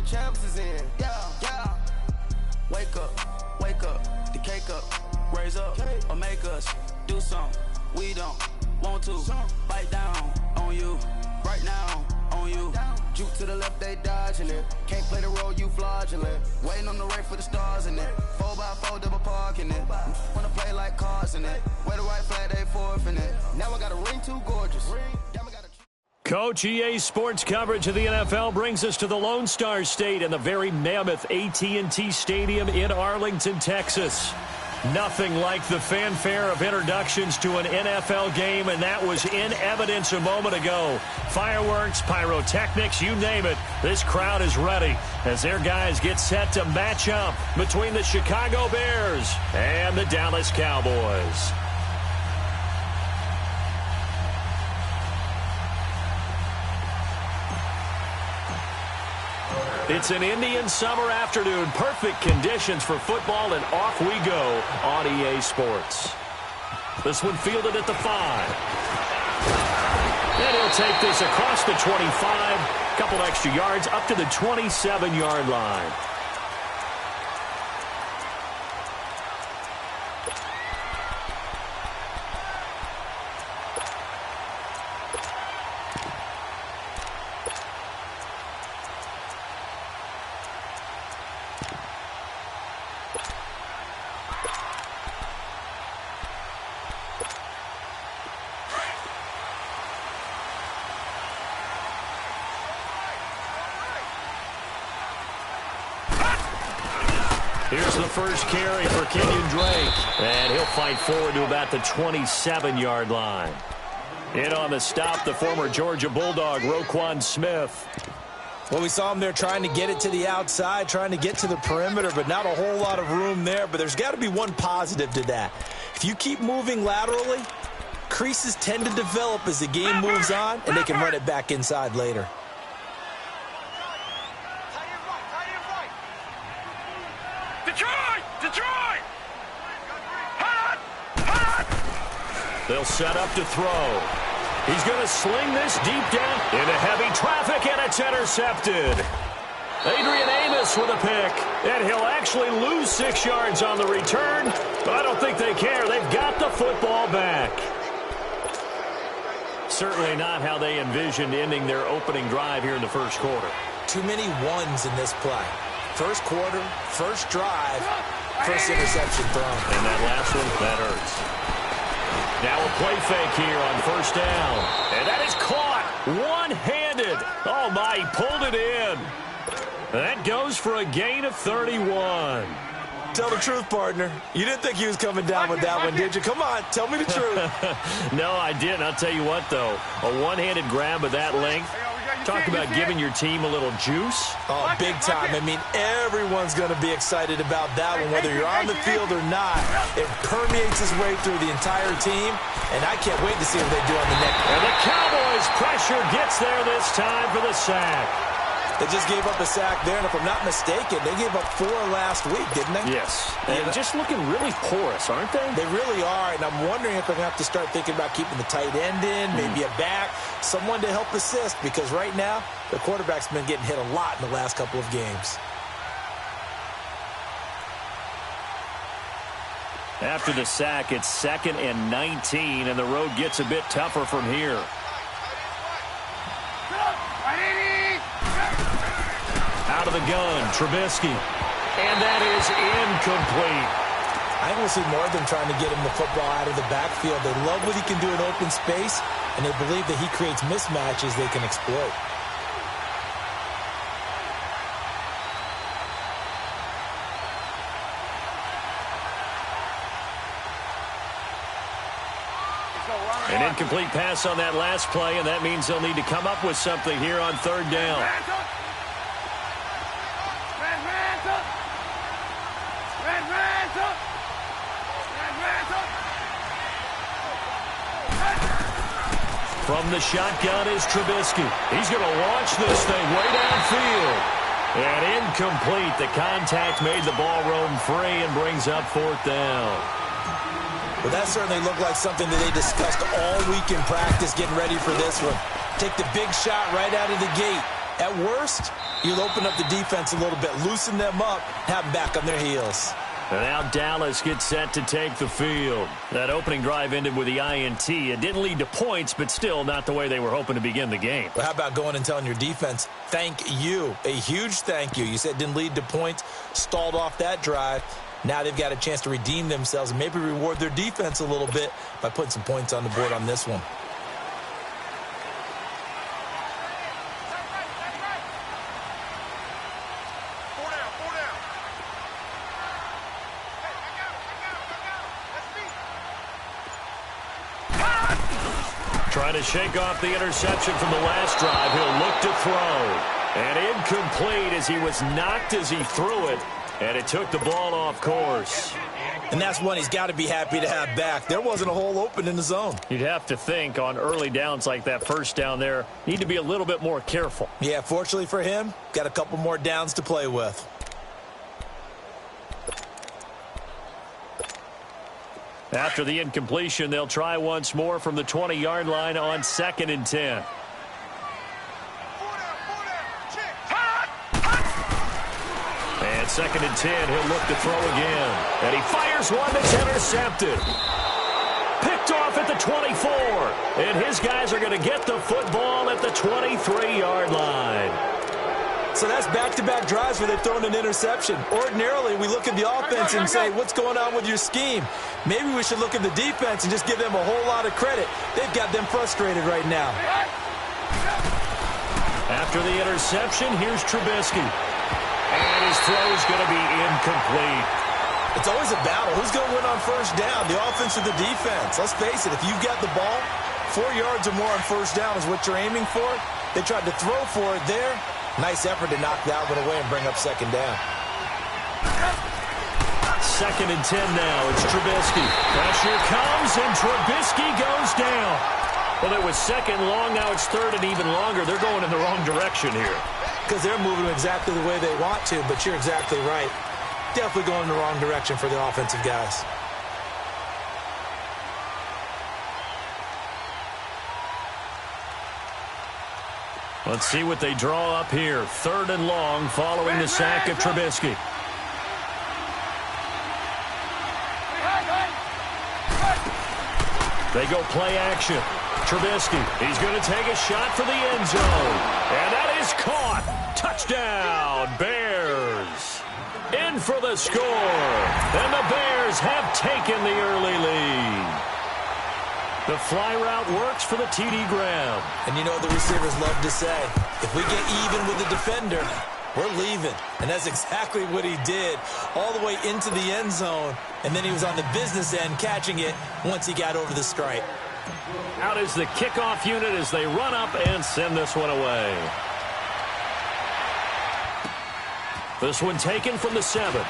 champs is in. Yeah. Wake up, the cake up, raise up, or make us do something we don't want to. Bite down on you, right now on you. Juke to the left, they dodging it. Can't play the role, you fraudulent. Waiting on the right for the stars in it. 4x4 double parking it. Wanna play like cars in it. Wear the right flag, they forfeit it. Now I got a ring too gorgeous. Coach, EA Sports coverage of the NFL brings us to the Lone Star State and the very mammoth AT&T Stadium in Arlington, Texas. Nothing like the fanfare of introductions to an NFL game, and that was in evidence a moment ago. Fireworks, pyrotechnics, you name it. This crowd is ready as their guys get set to match up between the Chicago Bears and the Dallas Cowboys. It's an Indian summer afternoon. Perfect conditions for football, and off we go on EA Sports. This one fielded at the 5. And he'll take this across the 25. A couple extra yards up to the 27-yard line. Here's the first carry for Kenyon Drake. And he'll fight forward to about the 27-yard line. In on the stop, the former Georgia Bulldog, Roquan Smith. Well, we saw him there trying to get it to the outside, trying to get to the perimeter, but not a whole lot of room there. But there's got to be one positive to that. If you keep moving laterally, creases tend to develop as the game moves on, and they can run it back inside later. They'll set up to throw. He's going to sling this deep down into heavy traffic, and it's intercepted. Adrian Amos with a pick, and he'll actually lose 6 yards on the return, but I don't think they care. They've got the football back. Certainly not how they envisioned ending their opening drive here in the first quarter. Too many ones in this play. First quarter, first drive, first interception thrown. And that last one, that hurts. Now a play fake here on first down. And that is caught one-handed. Oh, my, he pulled it in. That goes for a gain of 31. Tell the truth, partner. You didn't think he was coming down with that one, did you? Come on, tell me the truth. No, I didn't. I'll tell you what, though. A one-handed grab of that length. Talk about giving your team a little juice. Oh, big time. I mean, everyone's going to be excited about that one, whether you're on the field or not. It permeates its way through the entire team, and I can't wait to see what they do on the next. And the Cowboys' pressure gets there this time for the sack. They just gave up a sack there, and if I'm not mistaken, they gave up 4 last week, didn't they? Yes. And just looking really porous, aren't they? They really are, and I'm wondering if they're going to have to start thinking about keeping the tight end in, maybe a back, someone to help assist, because right now, the quarterback's been getting hit a lot in the last couple of games. After the sack, it's 2nd and 19, and the road gets a bit tougher from here. Out of the gun, Trubisky. And that is incomplete. I want to see more of them trying to get him the football out of the backfield. They love what he can do in open space, and they believe that he creates mismatches they can exploit. An incomplete pass on that last play, and that means they'll need to come up with something here on third down. From the shotgun is Trubisky. He's going to launch this thing way downfield. And incomplete. The contact made the ball roam free and brings up 4th down. Well, that certainly looked like something that they discussed all week in practice getting ready for this one. Take the big shot right out of the gate. At worst, you'll open up the defense a little bit, loosen them up, have them back on their heels. And now Dallas gets set to take the field. That opening drive ended with the INT. It didn't lead to points, but still not the way they were hoping to begin the game. Well, how about going and telling your defense, thank you, a huge thank you. You said it didn't lead to points, stalled off that drive. Now they've got a chance to redeem themselves and maybe reward their defense a little bit by putting some points on the board on this one. Trying to shake off the interception from the last drive. He'll look to throw. And incomplete as he was knocked as he threw it. And it took the ball off course. And that's one he's got to be happy to have back. There wasn't a hole open in the zone. You'd have to think on early downs like that first down there, need to be a little bit more careful. Yeah, fortunately for him, got a couple more downs to play with. After the incompletion, they'll try once more from the 20-yard line on 2nd and 10. And 2nd and 10, he'll look to throw again. And he fires one that's intercepted. Picked off at the 24. And his guys are going to get the football at the 23-yard line. So that's back-to-back drives where they've thrown an interception. Ordinarily, we look at the offense and say, what's going on with your scheme? Maybe we should look at the defense and just give them a whole lot of credit. They've got them frustrated right now. After the interception, here's Trubisky. And his throw is going to be incomplete. It's always a battle. Who's going to win on first down, the offense or the defense? Let's face it, if you've got the ball, 4 yards or more on first down is what you're aiming for. They tried to throw for it there. Nice effort to knock that one away and bring up 2nd down. 2nd and 10 now. It's Trubisky. Pressure comes, and Trubisky goes down. Well, it was 2nd long. Now it's 3rd and even longer. They're going in the wrong direction here. Because they're moving exactly the way they want to, but you're exactly right. Definitely going in the wrong direction for the offensive guys. Let's see what they draw up here. 3rd and long following the sack of Trubisky. They go play action. Trubisky, he's going to take a shot for the end zone. And that is caught. Touchdown, Bears. In for the score. And the Bears have taken the early lead. The fly route works for the TD grab. And you know what the receivers love to say? If we get even with the defender, we're leaving. And that's exactly what he did, all the way into the end zone. And then he was on the business end catching it once he got over the stripe. Out is the kickoff unit as they run up and send this one away. This one taken from the 7.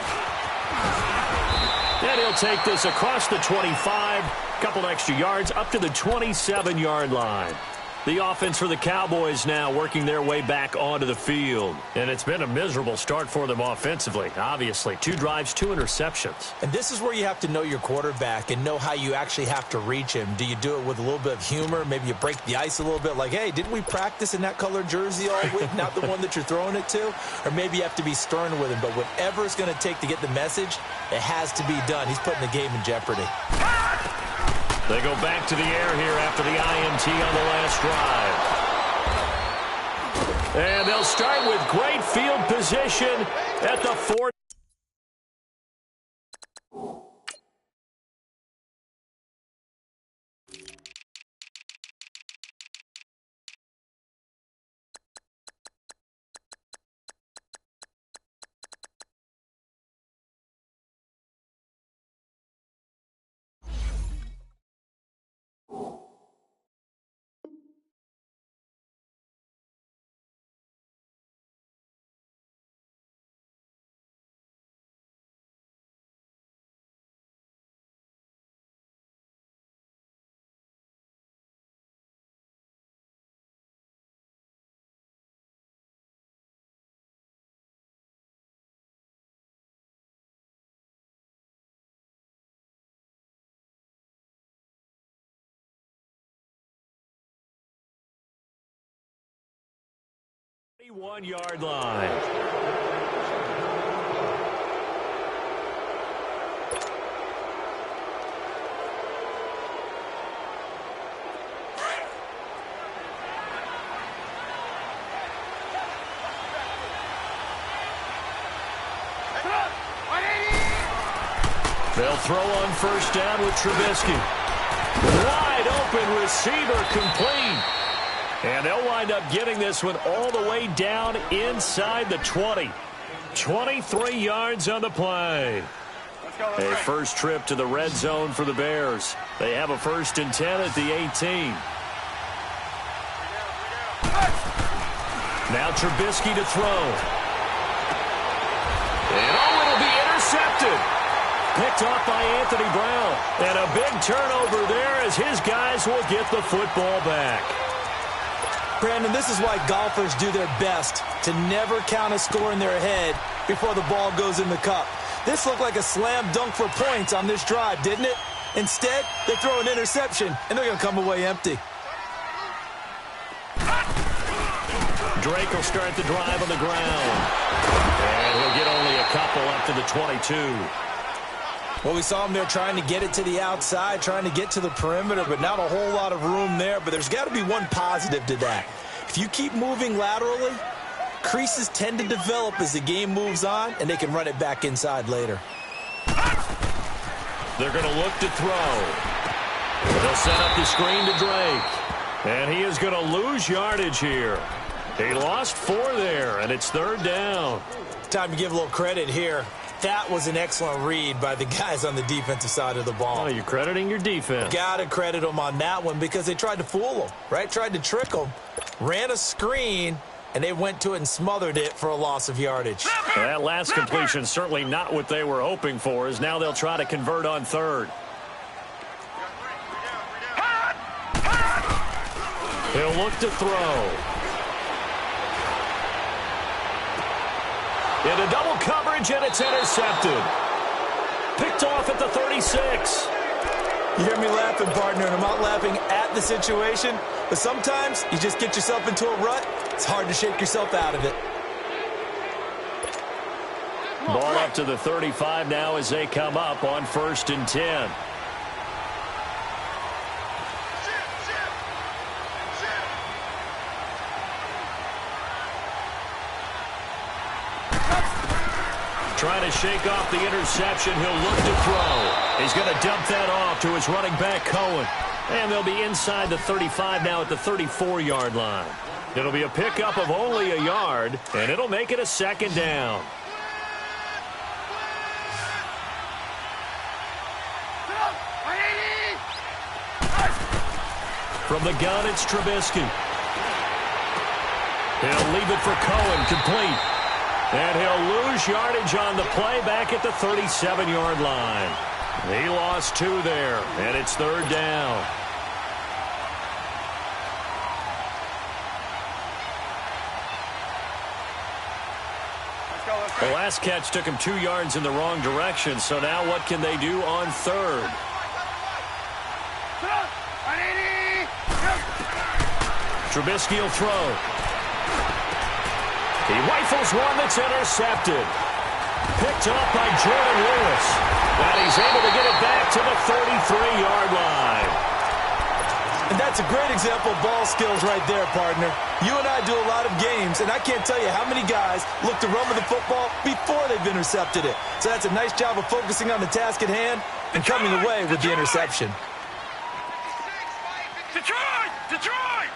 And he'll take this across the 25. Couple extra yards up to the 27-yard line. The offense for the Cowboys now working their way back onto the field. And it's been a miserable start for them offensively, obviously. 2 drives, 2 interceptions. And this is where you have to know your quarterback and know how you actually have to reach him. Do you do it with a little bit of humor? Maybe you break the ice a little bit like, hey, didn't we practice in that colored jersey all week? Not the one that you're throwing it to? Or maybe you have to be stern with him. But whatever it's going to take to get the message, it has to be done. He's putting the game in jeopardy. They go back to the air here after the INT on the last drive. And they'll start with great field position at the 40. 1-yard line. They'll throw on first down with Trubisky. Wide open receiver, complete. And they'll wind up getting this one all the way down inside the 20. 23 yards on the play. A first trip to the red zone for the Bears. They have a 1st and 10 at the 18. Now Trubisky to throw. And it'll be intercepted. Picked off by Anthony Brown. And a big turnover there as his guys will get the football back. Brandon, this is why golfers do their best to never count a score in their head before the ball goes in the cup. This looked like a slam dunk for points on this drive, didn't it? Instead, they throw an interception, and they're going to come away empty. Drake will start the drive on the ground. And he'll get only a couple up to the 22. Well, we saw him there trying to get it to the outside, trying to get to the perimeter, but not a whole lot of room there. But there's got to be one positive to that. If you keep moving laterally, creases tend to develop as the game moves on, and they can run it back inside later. They're going to look to throw. They'll set up the screen to Drake. And he is going to lose yardage here. He lost 4 there, and it's 3rd down. Time to give a little credit here. That was an excellent read by the guys on the defensive side of the ball. Oh, you're crediting your defense. Got to credit them on that one because they tried to fool them, right? Tried to trick them. Ran a screen, and they went to it and smothered it for a loss of yardage. That last completion certainly not what they were hoping for, as now they'll try to convert on 3rd. He'll look to throw. Into double coverage, and it's intercepted. Picked off at the 36. You hear me laughing, partner, and I'm not laughing at the situation, but sometimes you just get yourself into a rut. It's hard to shake yourself out of it. Ball up to the 35 now as they come up on 1st and 10. Trying to shake off the interception. He'll look to throw. He's going to dump that off to his running back, Cohen. And they'll be inside the 35 now at the 34-yard line. It'll be a pickup of only a yard, and it'll make it a 2nd down. From the gun, it's Trubisky. He'll leave it for Cohen, complete. And he'll lose yardage on the play back at the 37-yard line. He lost 2 there, and it's 3rd down. The last catch took him 2 yards in the wrong direction, so now what can they do on 3rd? Trubisky will throw. He rifles one that's intercepted. Picked off by Jordan Lewis. And he's able to get it back to the 33-yard line. And that's a great example of ball skills right there, partner. You and I do a lot of games, and I can't tell you how many guys look to run with the football before they've intercepted it. So that's a nice job of focusing on the task at hand and coming away with the interception. Detroit! Detroit!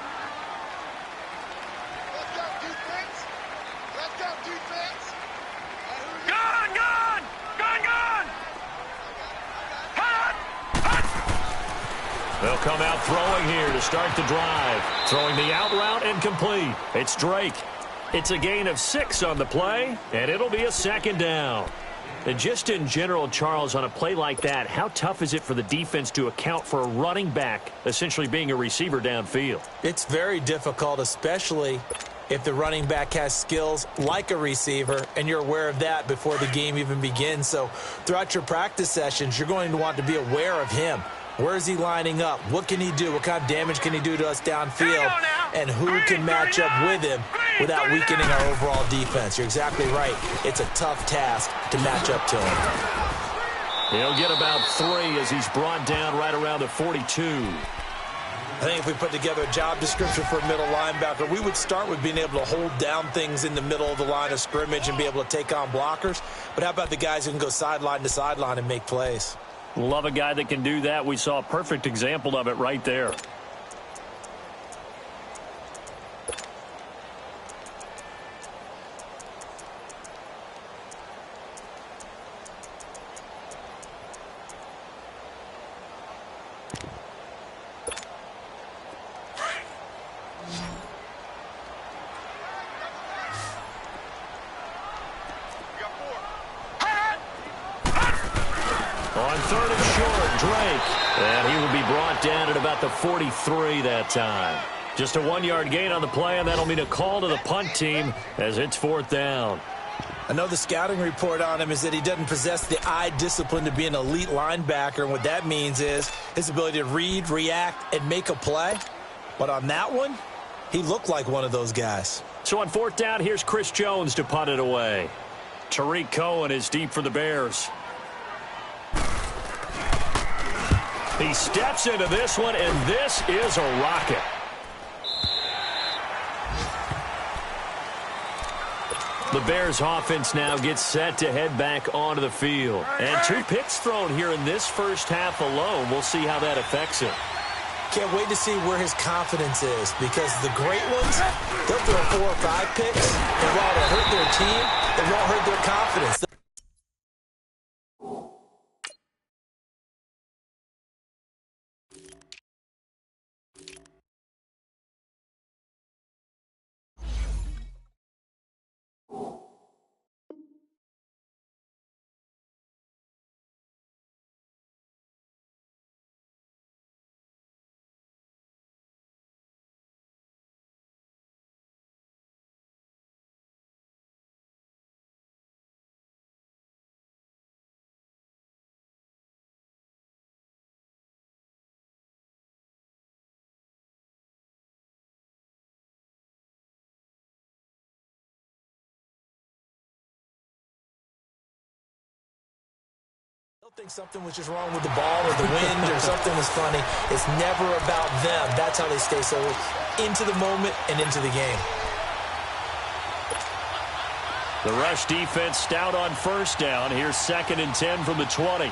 Gone! Gone! Gone! Gone! Hot! Hot! They'll come out throwing here to start the drive. Throwing the out route incomplete. It's Drake. It's a gain of 6 on the play, and it'll be a 2nd down. And just in general, Charles, on a play like that, how tough is it for the defense to account for a running back essentially being a receiver downfield? It's very difficult, especially if the running back has skills like a receiver, and you're aware of that before the game even begins. So throughout your practice sessions, you're going to want to be aware of him. Where is he lining up? What can he do? What kind of damage can he do to us downfield? And who can match up with him without weakening our overall defense. You're exactly right. It's a tough task to match up to him. He'll get about 3 as he's brought down right around the 42. I think if we put together a job description for a middle linebacker, we would start with being able to hold down things in the middle of the line of scrimmage and be able to take on blockers. But how about the guys who can go sideline to sideline and make plays? Love a guy that can do that. We saw a perfect example of it right there. On 3rd and short, Drake. And he will be brought down at about the 43 that time. Just a 1-yard gain on the play, and that'll mean a call to the punt team as it's 4th down. I know the scouting report on him is that he doesn't possess the eye discipline to be an elite linebacker, and what that means is his ability to read, react, and make a play. But on that one, he looked like one of those guys. So on 4th down, here's Chris Jones to punt it away. Tariq Cohen is deep for the Bears. He steps into this one, and this is a rocket. The Bears offense now gets set to head back onto the field. And 2 picks thrown here in this first half alone. We'll see how that affects him. Can't wait to see where his confidence is, because the great ones, they'll throw 4 or 5 picks, and while it'll hurt their team, it won't hurt their confidence. I think something was just wrong with the ball or the wind or something was funny. It's never about them. That's how they stay so into the moment and into the game. The rush defense stout on 1st down. Here's 2nd and 10 from the 20.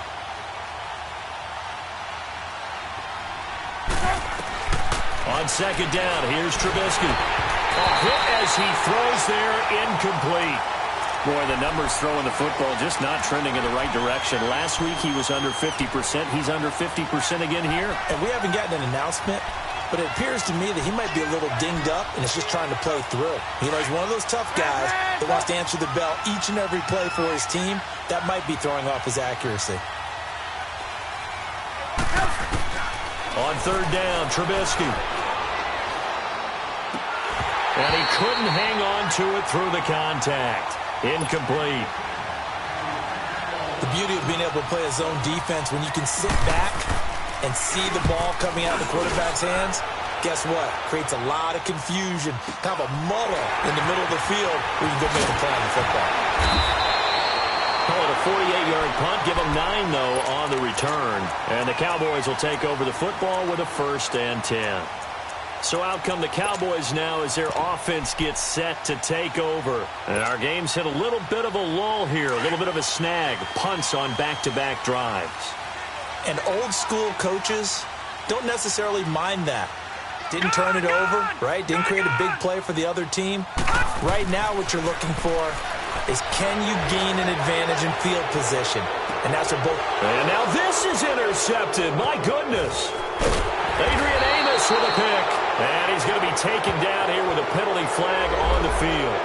On 2nd down, here's Trubisky. A hit as he throws there, incomplete. Boy, the numbers throwing the football just not trending in the right direction. Last week he was under 50%. He's under 50% again here. And we haven't gotten an announcement, but it appears to me that he might be a little dinged up and is just trying to play through. You know, he's one of those tough guys that wants to answer the bell each and every play for his team. That might be throwing off his accuracy. On 3rd down, Trubisky. And he couldn't hang on to it through the contact. Incomplete. The beauty of being able to play a zone defense when you can sit back and see the ball coming out of the quarterback's hands, guess what? Creates a lot of confusion, kind of a muddle in the middle of the field where you can go make a play on the football. Call it a 48-yard punt. Give them 9, though, on the return. And the Cowboys will take over the football with a 1st and 10. So out come the Cowboys now as their offense gets set to take over. And our game's hit a little bit of a lull here, a little bit of a snag. Punts on back-to-back drives. And old-school coaches don't necessarily mind that. Didn't turn it over, right? Didn't create a big play for the other team. Right now what you're looking for is can you gain an advantage in field position? And that's what both... And now this is intercepted. My goodness. Adrian Amos with a pick. And he's going to be taken down here with a penalty flag on the field.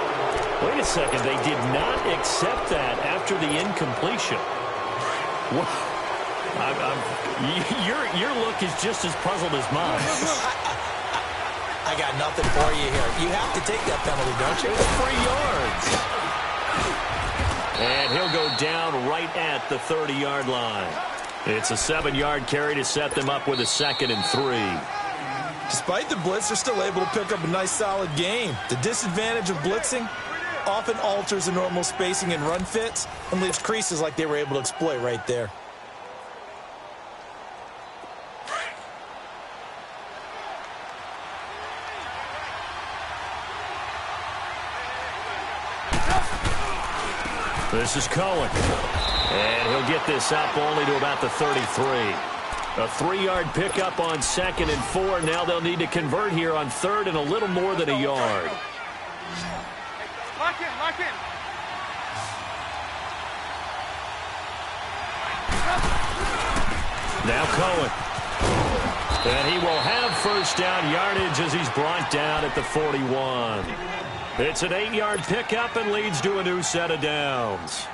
Wait a second. They did not accept that after the incompletion. Your look is just as puzzled as mine. I got nothing for you here. You have to take that penalty, don't you? It's 3 yards. And he'll go down right at the 30-yard line. It's a 7-yard carry to set them up with a 2nd and 3. Despite the blitz, they're still able to pick up a nice, solid game. The disadvantage of blitzing often alters the normal spacing and run fits and leaves creases like they were able to exploit right there. This is Cohen. And he'll get this up only to about the 33. A 3-yard pickup on 2nd and 4. Now they'll need to convert here on 3rd and a little more than a yard. Lock in, lock in. Now Cohen. And he will have first down yardage as he's brought down at the 41. It's an 8-yard pickup and leads to a new set of downs.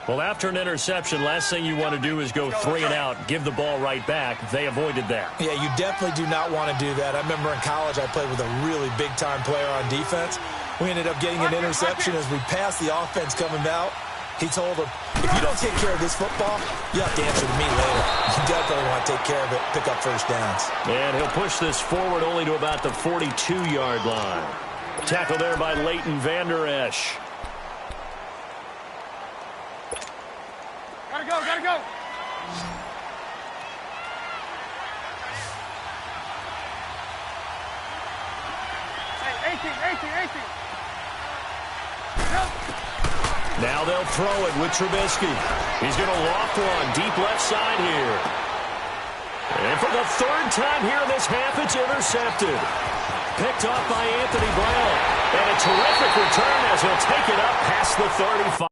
Well, after an interception, last thing you want to do is go 3 and out, give the ball right back. They avoided that. Yeah, you definitely do not want to do that. I remember in college I played with a really big-time player on defense. We ended up getting an interception as we passed the offense coming out. He told him, if you don't take care of this football, you have to answer to me later. You definitely want to take care of it, pick up first downs. And he'll push this forward only to about the 42-yard line. Tackle there by Leighton Vander Esch. Gotta go, gotta go. Hey, 18. Now they'll throw it with Trubisky. He's going to loft one deep left side here. And for the 3rd time here in this half, it's intercepted. Picked off by Anthony Brown. And a terrific return as he'll take it up past the 35.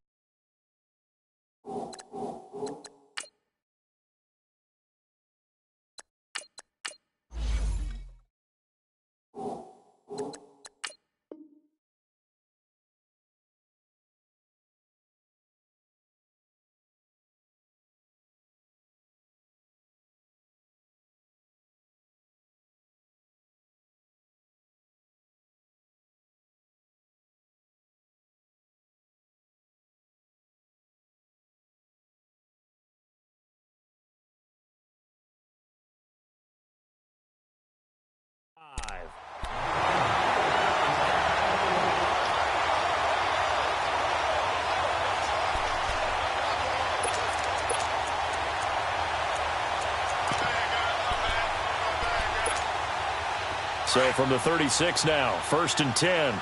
So from the 36 now, 1st and 10.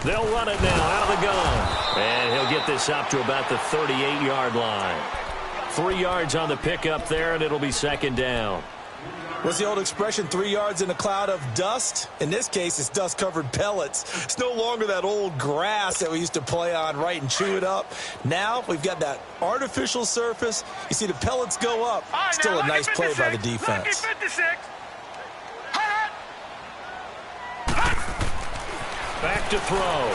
They'll run it now out of the gun. And he'll get this up to about the 38-yard line. 3 yards on the pickup there, and it'll be 2nd down. What's the old expression, 3 yards in a cloud of dust? In this case, it's dust-covered pellets. It's no longer that old grass that we used to play on, right, and chew it up. Now we've got that artificial surface. You see the pellets go up. Still a nice play by the defense. Back to throw.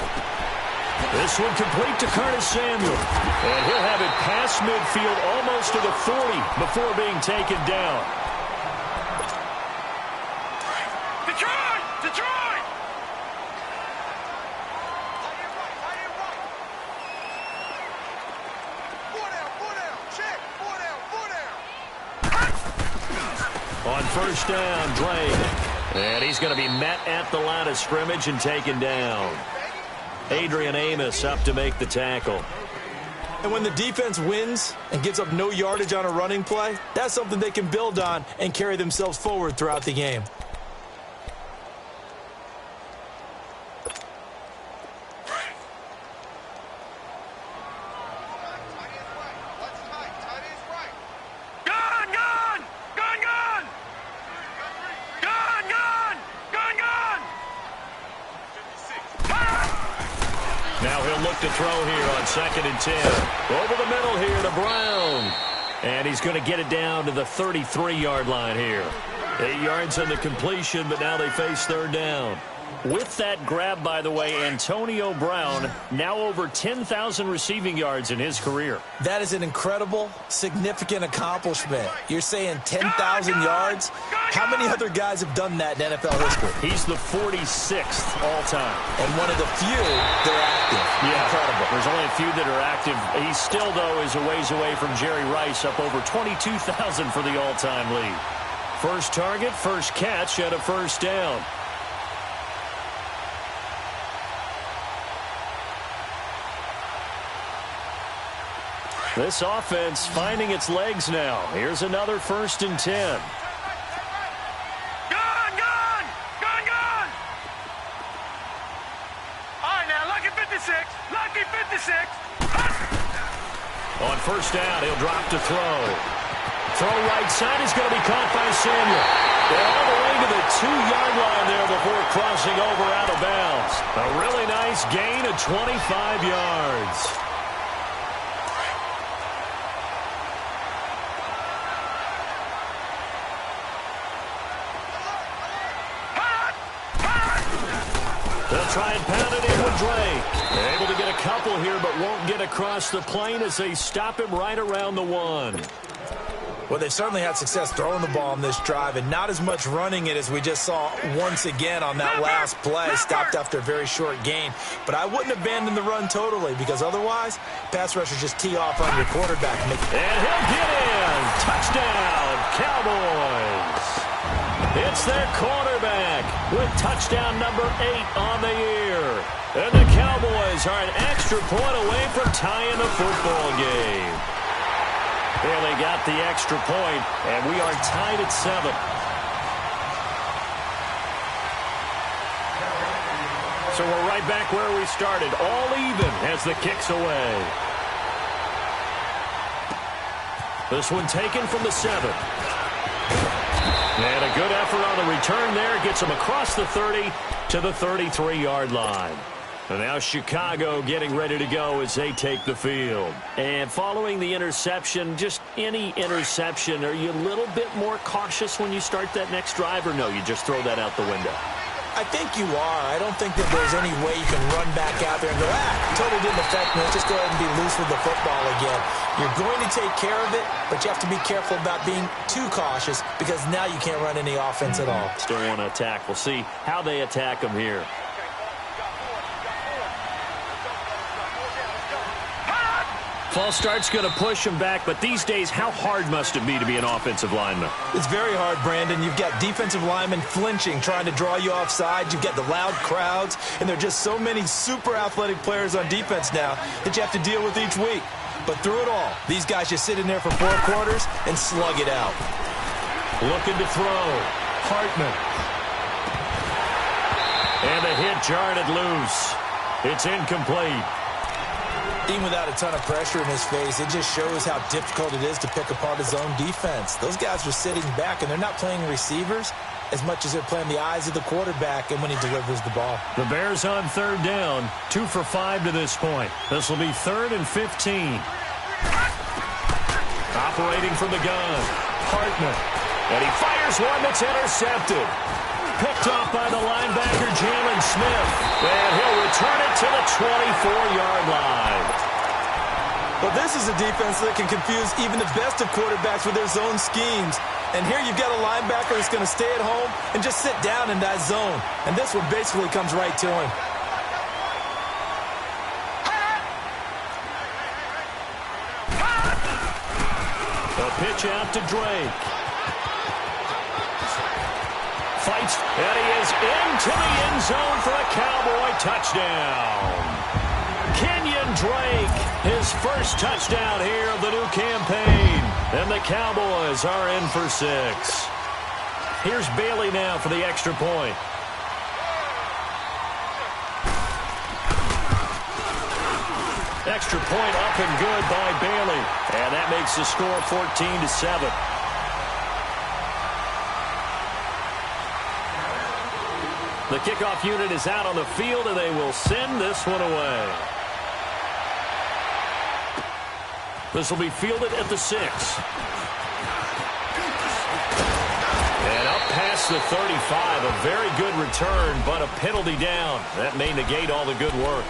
This one complete to Curtis Samuel. And he'll have it past midfield almost to the 40 before being taken down. Detroit! On first down, Drake. And he's going to be met at the line of scrimmage and taken down. Adrian Amos up to make the tackle. And when the defense wins and gives up no yardage on a running play, that's something they can build on and carry themselves forward throughout the game. To throw here on 2nd and 10. Over the middle here to Brown. And he's going to get it down to the 33-yard line here. 8 yards on the completion, but now they face 3rd down. With that grab, by the way, Antonio Brown now over 10,000 receiving yards in his career. That is an incredible, significant accomplishment. You're saying 10,000 yards? How many other guys have done that in NFL history? He's the 46th all-time. And one of the few that are active. Yeah, incredible. There's only a few that are active. He still, though, is a ways away from Jerry Rice, up over 22,000 for the all-time lead. First target, first catch, and a first down. This offense finding its legs now. Here's another 1st and 10. Gone! Gone! Gone! Gone! All right, now, lucky 56. Lucky 56. On first down, he'll drop to throw. Throw right side is going to be caught by Samuel. And all the way to the 2-yard line there before crossing over out of bounds. A really nice gain of 25 yards. They'll try and pound it in with Drake. They're able to get a couple here, but won't get across the plane as they stop him right around the 1. Well, they've certainly had success throwing the ball on this drive, and not as much running it as we just saw once again on that last play. Stopped after a very short gain. But I wouldn't abandon the run totally, because otherwise, pass rushers just tee off on your quarterback. And he'll get in. Touchdown, Cowboys. It's their quarterback with touchdown number 8 on the year. And the Cowboys are an extra point away from tying the football game. Well, they got the extra point, and we are tied at 7. So we're right back where we started, all even as the kick's away. This one taken from the 7. And a good effort on the return there. Gets him across the 30 to the 33-yard line. And now Chicago getting ready to go as they take the field. And following the interception, just any interception, are you a little bit more cautious when you start that next drive, or no, you just throw that out the window? I think you are. I don't think that there's any way you can run back out there and go, totally didn't affect me. Let's just go ahead and be loose with the football again. You're going to take care of it, but you have to be careful about being too cautious, because now you can't run any offense at all. Still want to attack. We'll see how they attack them here. False start's going to push him back, but these days, how hard must it be to be an offensive lineman? It's very hard, Brandon. You've got defensive linemen flinching, trying to draw you offside. You've got the loud crowds, and there are just so many super athletic players on defense now that you have to deal with each week. But through it all, these guys just sit in there for 4 quarters and slug it out. Looking to throw. Hartman. And the hit jarred it loose. It's incomplete. Even without a ton of pressure in his face, it just shows how difficult it is to pick apart his own defense. Those guys are sitting back, and they're not playing receivers as much as they're playing the eyes of the quarterback and when he delivers the ball. The Bears on 3rd down, 2 for 5 to this point. This will be 3rd and 15. Operating from the gun, Hartman. And he fires one that's intercepted. Picked off by the linebacker, Jalen Smith. And he'll return it to the 24-yard line. Well, this is a defense that can confuse even the best of quarterbacks with their zone schemes. And here you've got a linebacker that's going to stay at home and just sit down in that zone. And this one basically comes right to him. A pitch out to Drake. Fights, and he is into the end zone for a Cowboy touchdown. Kenyon Drake, his first touchdown here of the new campaign. And the Cowboys are in for 6. Here's Bailey now for the extra point. Extra point up and good by Bailey. And that makes the score 14-7. The kickoff unit is out on the field, and they will send this one away. This will be fielded at the 6. And up past the 35, a very good return, but a penalty down. That may negate all the good work.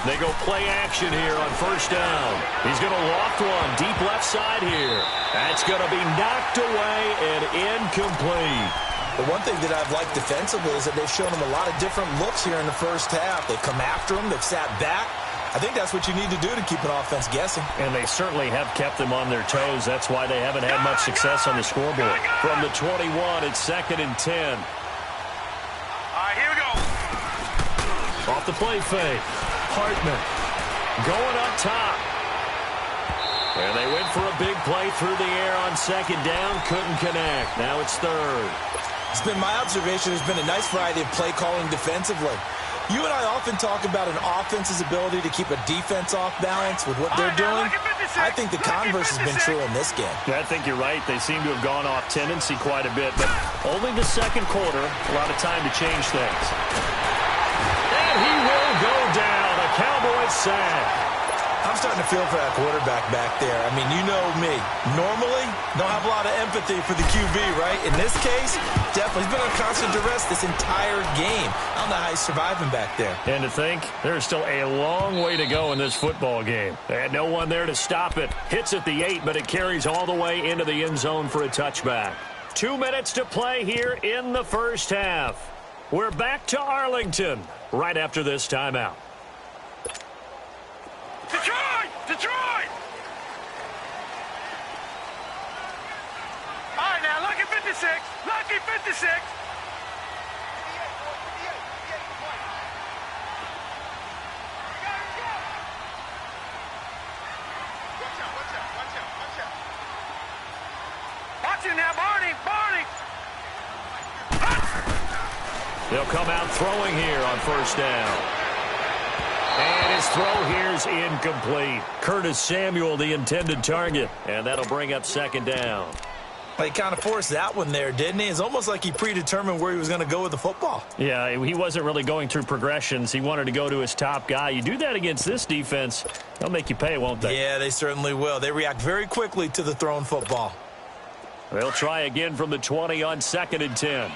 They go play action here on first down. He's going to loft one deep left side here. That's going to be knocked away and incomplete. The one thing that I've liked defensively is that they've shown him a lot of different looks here in the first half. They've come after him. They've sat back. I think that's what you need to do to keep an offense guessing. And they certainly have kept them on their toes. That's why they haven't had much success on the scoreboard. From the 21, it's 2nd and 10. All right, here we go. Off the play fake. Hartman going up top. And they went for a big play through the air on 2nd down. Couldn't connect. Now it's 3rd. It's been my observation there's been a nice variety of play calling defensively. You and I often talk about an offense's ability to keep a defense off balance with what they're doing. I think the converse has been true in this game. Yeah, I think you're right. They seem to have gone off tendency quite a bit, but only the second quarter, a lot of time to change things. And he will go down. A Cowboys sack. I'm starting to feel for that quarterback back there. I mean, you know me. Normally, don't have a lot of empathy for the QB, right? In this case, definitely. He's been under constant duress this entire game. I don't know how he's surviving back there. And to think, there's still a long way to go in this football game. They had no one there to stop it. Hits at the 8, but it carries all the way into the end zone for a touchback. 2 minutes to play here in the first half. We're back to Arlington right after this timeout. Detroit! Detroit! All right, now, lucky 56. Lucky 56. Watch it now, Barney. Barney. They'll come out throwing here on first down. And his throw here is incomplete. Curtis Samuel, the intended target. And that'll bring up 2nd down. He kind of forced that one there, didn't he? It's almost like he predetermined where he was going to go with the football. Yeah, he wasn't really going through progressions. He wanted to go to his top guy. You do that against this defense, they'll make you pay, won't they? Yeah, they certainly will. They react very quickly to the thrown football. They'll try again from the 20 on 2nd and 10.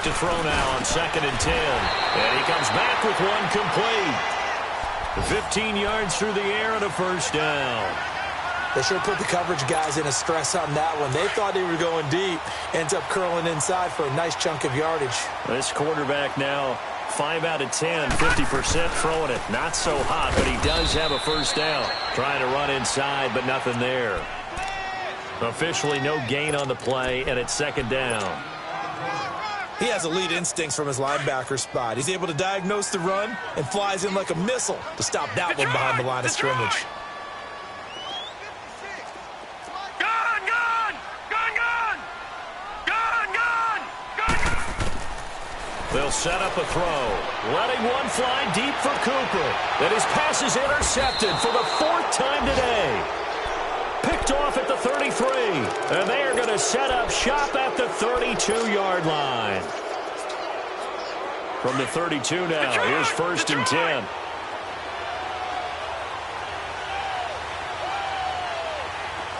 To throw now on 2nd and 10. And he comes back with one complete. 15 yards through the air and a first down. They sure put the coverage guys in a stress on that one. They thought they were going deep. Ends up curling inside for a nice chunk of yardage. This quarterback now 5 out of 10, 50% throwing it. Not so hot, but he does have a first down. Trying to run inside, but nothing there. Officially no gain on the play, and it's 2nd down. He has elite instincts from his linebacker spot. He's able to diagnose the run and flies in like a missile to stop that one behind the line of scrimmage. Gun, gun! Gun, gun! Gun, gun! Gun, gun! They'll set up a throw. Letting one fly deep for Cooper. Then his pass is intercepted for the 4th time today. Picked off at the 33, and they are going to set up shop at the 32-yard line. From the 32 now, here's 1st and 10.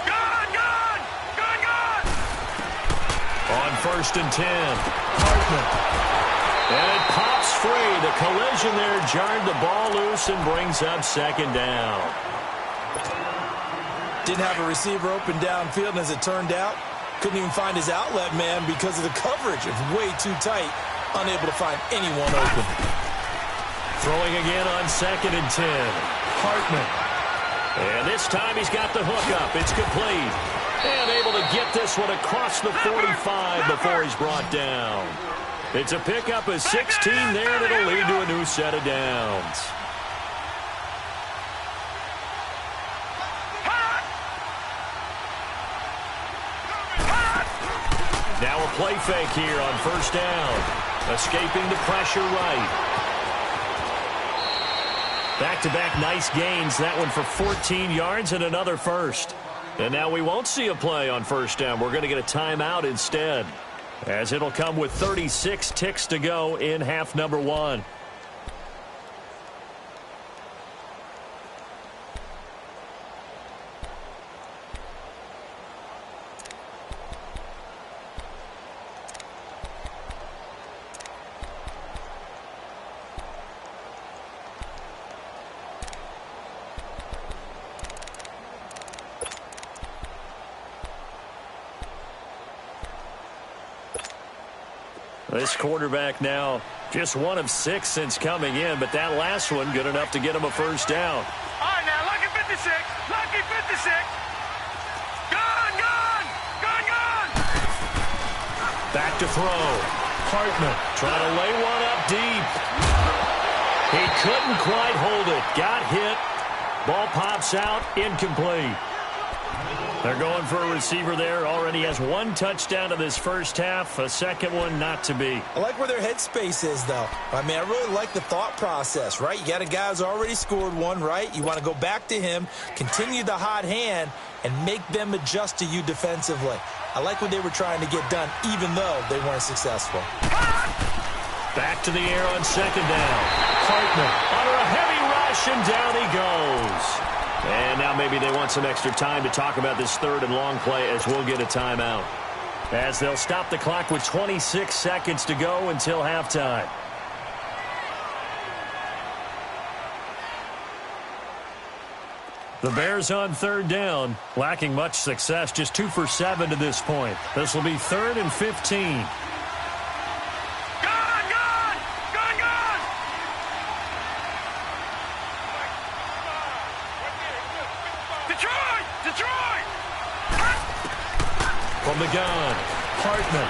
Gun, gun! Gun, gun! On 1st and 10, Hartman. And it pops free. The collision there jarred the ball loose and brings up 2nd down. Didn't have a receiver open downfield, and as it turned out, couldn't even find his outlet man because of the coverage. It's way too tight, unable to find anyone open. Throwing again on 2nd and 10. Hartman. And this time he's got the hook up. It's complete. And able to get this one across the 45 before he's brought down. It's a pickup of 16 there, and it'll lead to a new set of downs. Now a play fake here on first down. Escaping the pressure right. Back-to-back nice gains. That one for 14 yards and another first. And now we won't see a play on first down. We're going to get a timeout instead, as it'll come with 36 ticks to go in half number 1. This quarterback now just 1 of 6 since coming in, but that last one good enough to get him a first down. All right, now, lucky 56. Lucky 56. Gun, gun, gun, gun. Back to throw. Hartman trying to lay one up deep. He couldn't quite hold it. Got hit. Ball pops out. Incomplete. They're going for a receiver there. Already has 1 touchdown in this first half. A second one not to be. I like where their headspace is, though. I mean, I really like the thought process, right? You got a guy who's already scored 1, right? You want to go back to him, continue the hot hand, and make them adjust to you defensively. I like what they were trying to get done, even though they weren't successful. Back to the air on second down. Hartman under a heavy rush, and down he goes. And now maybe they want some extra time to talk about this third and long play as we'll get a timeout. As they'll stop the clock with 26 seconds to go until halftime. The Bears on third down, lacking much success, just 2 for 7 to this point. This will be 3rd and 15. From the gun, Hartman.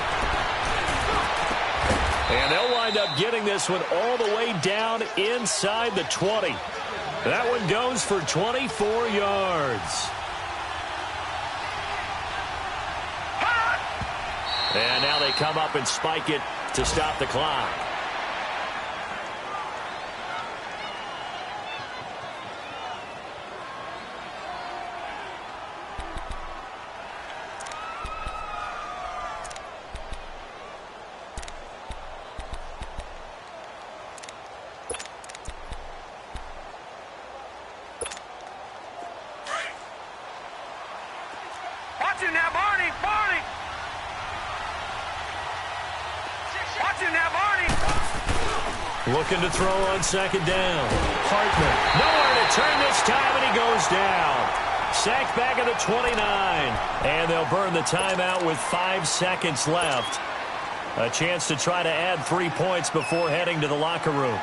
And they'll wind up getting this one all the way down inside the 20. That one goes for 24 yards. And now they come up and spike it to stop the clock. Looking to throw on second down. Hartman, nowhere to turn this time, and he goes down. Sacked back at the 29. And they'll burn the timeout with 5 seconds left. A chance to try to add 3 points before heading to the locker room.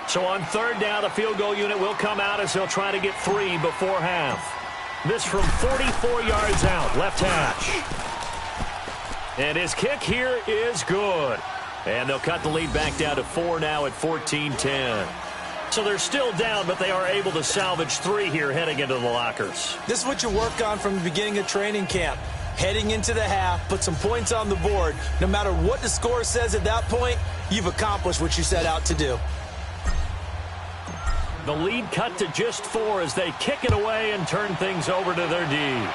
So on third down, the field goal unit will come out as they'll try to get 3 before half. This from 44 yards out, left hash. And his kick here is good. And they'll cut the lead back down to 4 now at 14-10. So they're still down, but they are able to salvage 3 here heading into the lockers. This is what you work on from the beginning of training camp. Heading into the half, put some points on the board. No matter what the score says at that point, you've accomplished what you set out to do. The lead cut to just 4 as they kick it away and turn things over to their D.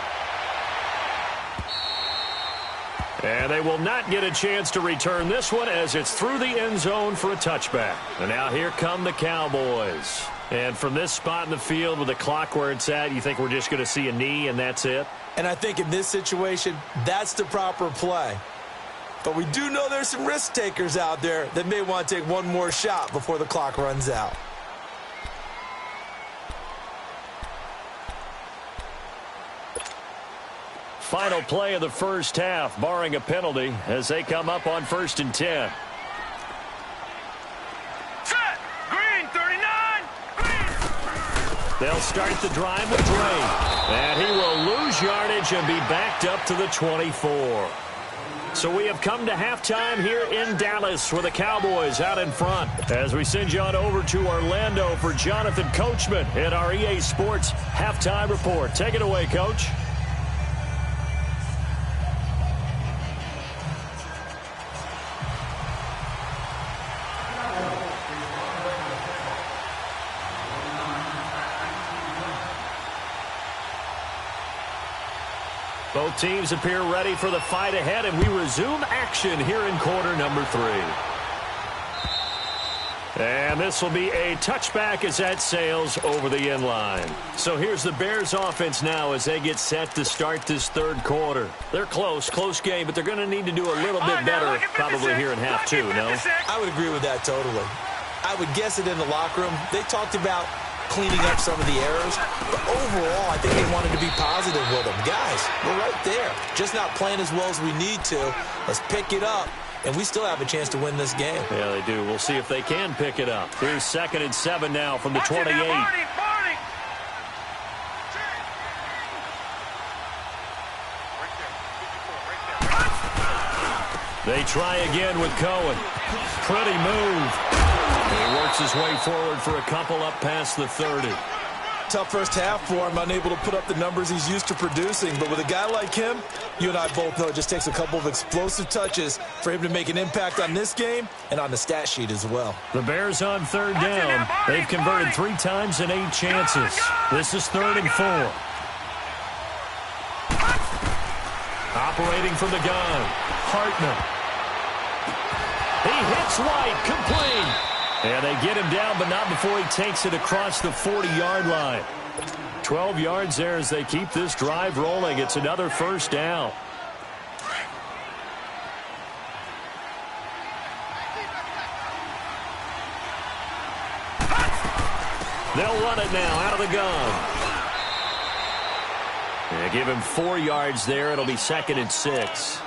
And they will not get a chance to return this one as it's through the end zone for a touchback. And now here come the Cowboys. And from this spot in the field with the clock where it's at, you think we're just going to see a knee and that's it? And I think in this situation, that's the proper play. But we do know there's some risk takers out there that may want to take one more shot before the clock runs out. Final play of the first half, barring a penalty, as they come up on 1st and 10. Set! Green, 39! Green! They'll start the drive with Drake. And he will lose yardage and be backed up to the 24. So we have come to halftime here in Dallas with the Cowboys out in front. As we send you on over to Orlando for Jonathan Coachman in our EA Sports Halftime Report. Take it away, Coach. Both teams appear ready for the fight ahead, and we resume action here in quarter number 3. And this will be a touchback as that sails over the end line. So here's the Bears offense now as they get set to start this third quarter. They're close game, but they're going to need to do a little bit better probably here in half 2, no? I would agree with that totally. I would guess it in the locker room. They talked about cleaning up some of the errors, but overall, I think they wanted to be positive with them. Guys, we're right there. Just not playing as well as we need to. Let's pick it up and we still have a chance to win this game. Yeah, they do. We'll see if they can pick it up. Here's 2nd and 7 now from the 28. They try again with Cohen. Pretty move. He works his way forward for a couple up past the 30. Tough first half for him, unable to put up the numbers he's used to producing. But with a guy like him, you and I both know it just takes a couple of explosive touches for him to make an impact on this game and on the stat sheet as well. The Bears on 3rd down. They've converted 3 times in 8 chances. This is 3rd and 4. Operating from the gun, Hartman. He hits White, complete. And they get him down, but not before he takes it across the 40-yard line. 12 yards there as they keep this drive rolling. It's another 1st down. They'll run it now out of the gun. They give him 4 yards there. It'll be 2nd and 6.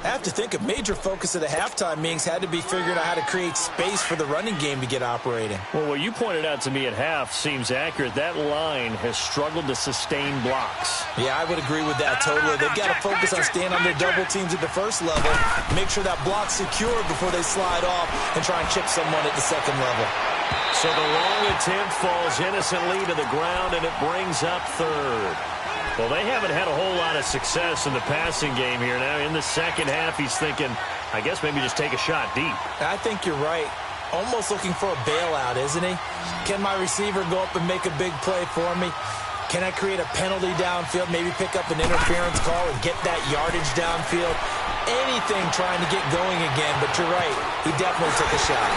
I have to think a major focus of the halftime meetings had to be figuring out how to create space for the running game to get operating. Well, what you pointed out to me at half seems accurate. That line has struggled to sustain blocks. Yeah, I would agree with that totally. They've got to focus on staying on their double teams at the first level, make sure that block's secured before they slide off and try and chip someone at the second level. So the long attempt falls innocently to the ground, and it brings up 3rd. Well, they haven't had a whole lot of success in the passing game here. Now, in the second half, he's thinking, I guess maybe just take a shot deep. I think you're right. Almost looking for a bailout, isn't he? Can my receiver go up and make a big play for me? Can I create a penalty downfield, maybe pick up an interference call and get that yardage downfield? Anything trying to get going again, but you're right. He definitely took a shot.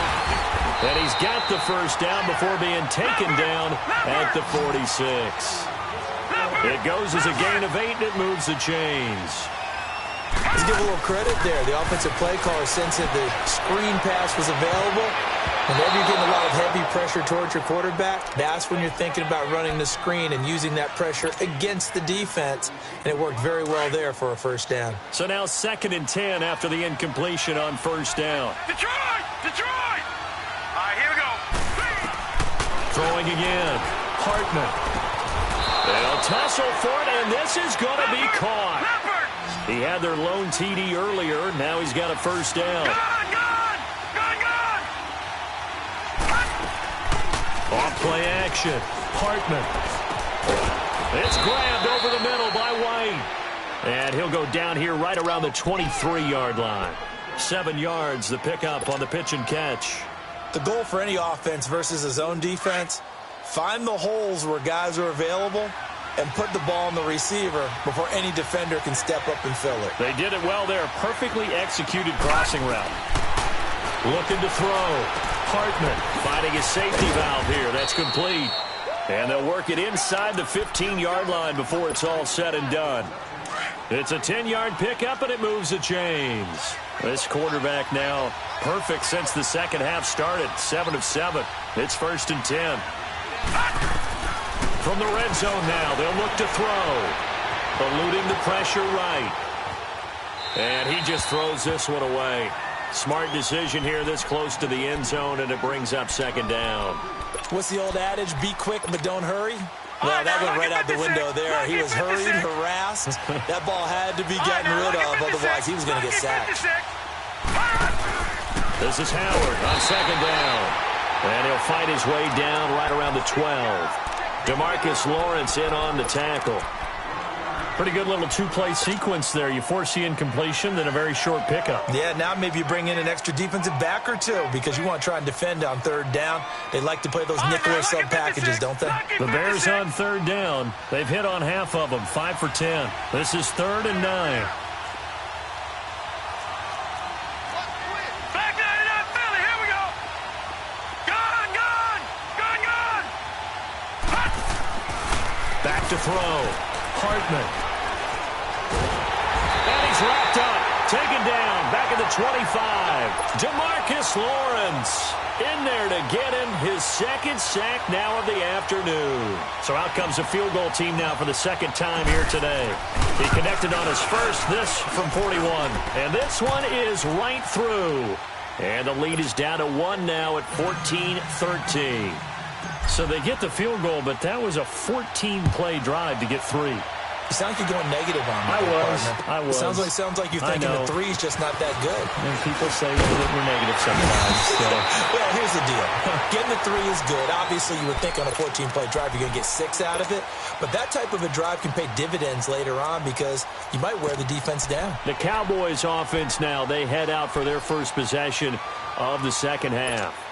And he's got the 1st down before being taken down at the 46. It goes as a gain of 8, and it moves the chains. Let's give a little credit there. The offensive play caller sensed that the screen pass was available. Whenever you're getting a lot of heavy pressure towards your quarterback, that's when you're thinking about running the screen and using that pressure against the defense. And it worked very well there for a 1st down. So now 2nd and 10 after the incompletion on 1st down. Detroit! Detroit! All right, here we go. Throwing again. Hartman. They'll tussle for it, and this is going to be caught. He had their lone TD earlier. Now he's got a 1st down. Off play action. Hartman. It's grabbed over the middle by White. And he'll go down here right around the 23-yard line. 7 yards, the pickup on the pitch and catch. The goal for any offense versus a zone defense, find the holes where guys are available and put the ball on the receiver before any defender can step up and fill it. They did it well there. Perfectly executed crossing route. Looking to throw. Hartman finding his safety valve here. That's complete. And they'll work it inside the 15-yard line before it's all said and done. It's a 10-yard pickup, and it moves the chains. This quarterback now perfect since the second half started. 7 of 7. It's 1st and 10. From the red zone now, they'll look to throw. Eluding the pressure right. And he just throws this one away. Smart decision here this close to the end zone, and it brings up 2nd down. What's the old adage, be quick but don't hurry? Well, that went right out the window there. He was hurried, harassed. That ball had to be gotten rid of, otherwise he was going to get sacked. This is Howard on 2nd down. And he'll fight his way down right around the 12. DeMarcus Lawrence in on the tackle. Pretty good little 2-play sequence there. You force the incompletion, then a very short pickup. Yeah, now maybe you bring in an extra defensive back or two because you want to try and defend on 3rd down. They like to play those nickel or sub packages, don't they? The Bears on 3rd down. They've hit on half of them, 5 for 10. This is 3rd and 9. Back to throw. Hartman. And he's wrapped up. Taken down back at the 25. DeMarcus Lawrence in there to get him his second sack now of the afternoon. So out comes a field goal team now for the second time here today. He connected on his first, this from 41. And this one is right through. And the lead is down to 1 now at 14-13. So they get the field goal, but that was a 14-play drive to get 3. You sound like you're going negative on me. I was. Sounds like you're thinking the 3's just not that good. And people say we're negative sometimes. So. Well, here's the deal. Getting the 3 is good. Obviously, you would think on a 14-play drive you're going to get 6 out of it. But that type of a drive can pay dividends later on because you might wear the defense down. The Cowboys offense now, they head out for their first possession of the second half.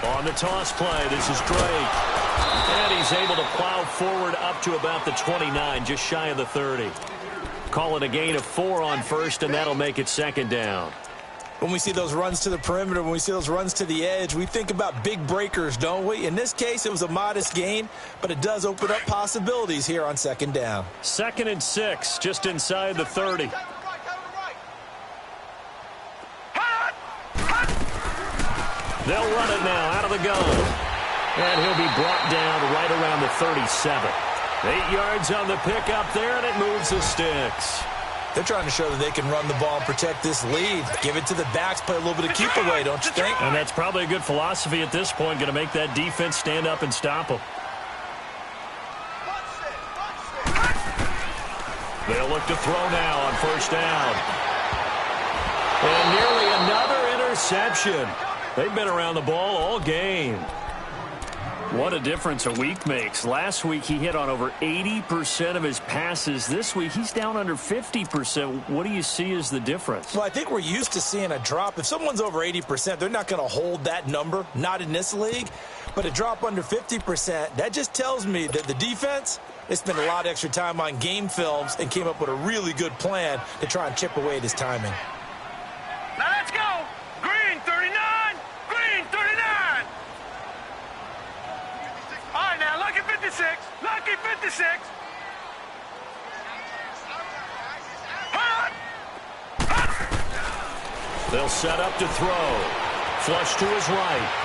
On the toss play, this is Drake. And he's able to plow forward up to about the 29, just shy of the 30. Call it a gain of 4 on first, and that'll make it second down. When we see those runs to the perimeter, when we see those runs to the edge, we think about big breakers, don't we? In this case, it was a modest gain, but it does open up possibilities here on second down. 2nd and 6, just inside the 30. They'll run it now out of the gun. And he'll be brought down right around the 37. 8 yards on the pickup there, and it moves the sticks. They're trying to show that they can run the ball and protect this lead. Give it to the backs, play a little bit of keep away, don't you think? And that's probably a good philosophy at this point, going to make that defense stand up and stop them. They'll look to throw now on first down. And nearly another interception. They've been around the ball all game. What a difference a week makes. Last week, he hit on over 80% of his passes. This week, he's down under 50%. What do you see as the difference? Well, I think we're used to seeing a drop. If someone's over 80%, they're not going to hold that number, not in this league. But a drop under 50%, that just tells me that the defense, they spent a lot of extra time on game films and came up with a really good plan to try and chip away at his timing. Now let's go. Green 39. Green 39. All right, now lucky 56. Lucky 56. They'll set up to throw. Flush to his right.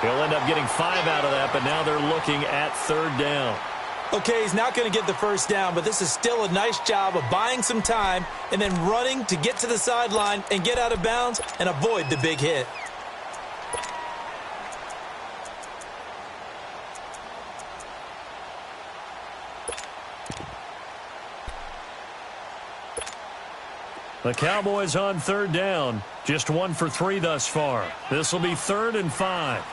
He'll end up getting 5 out of that, but now they're looking at third down. Okay, he's not going to get the first down, but this is still a nice job of buying some time and then running to get to the sideline and get out of bounds and avoid the big hit. The Cowboys on third down. Just 1 for 3 thus far. This will be 3rd and 5.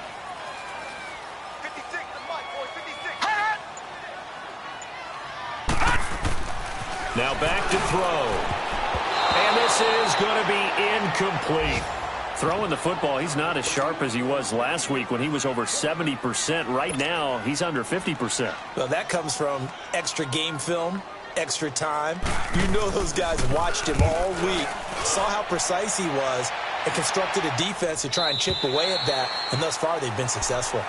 Now back to throw. And this is going to be incomplete. Throwing the football, he's not as sharp as he was last week when he was over 70%. Right now, he's under 50%. Well, that comes from extra game film, extra time. You know those guys watched him all week, saw how precise he was, and constructed a defense to try and chip away at that. And thus far, they've been successful.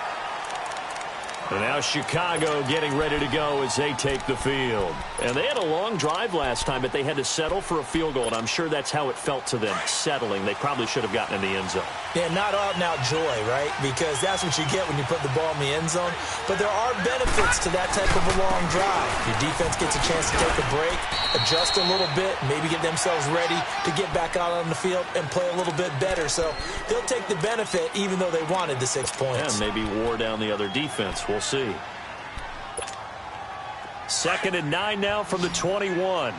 And now Chicago getting ready to go as they take the field. And they had a long drive last time, but they had to settle for a field goal, and I'm sure that's how it felt to them, settling. They probably should have gotten in the end zone. Yeah, not out-and-out joy, right? Because that's what you get when you put the ball in the end zone. But there are benefits to that type of a long drive. Your defense gets a chance to take a break, adjust a little bit, maybe get themselves ready to get back out on the field and play a little bit better. So they'll take the benefit even though they wanted the 6 points. And maybe wore down the other defense. We'll see. 2nd and 9 now from the 21.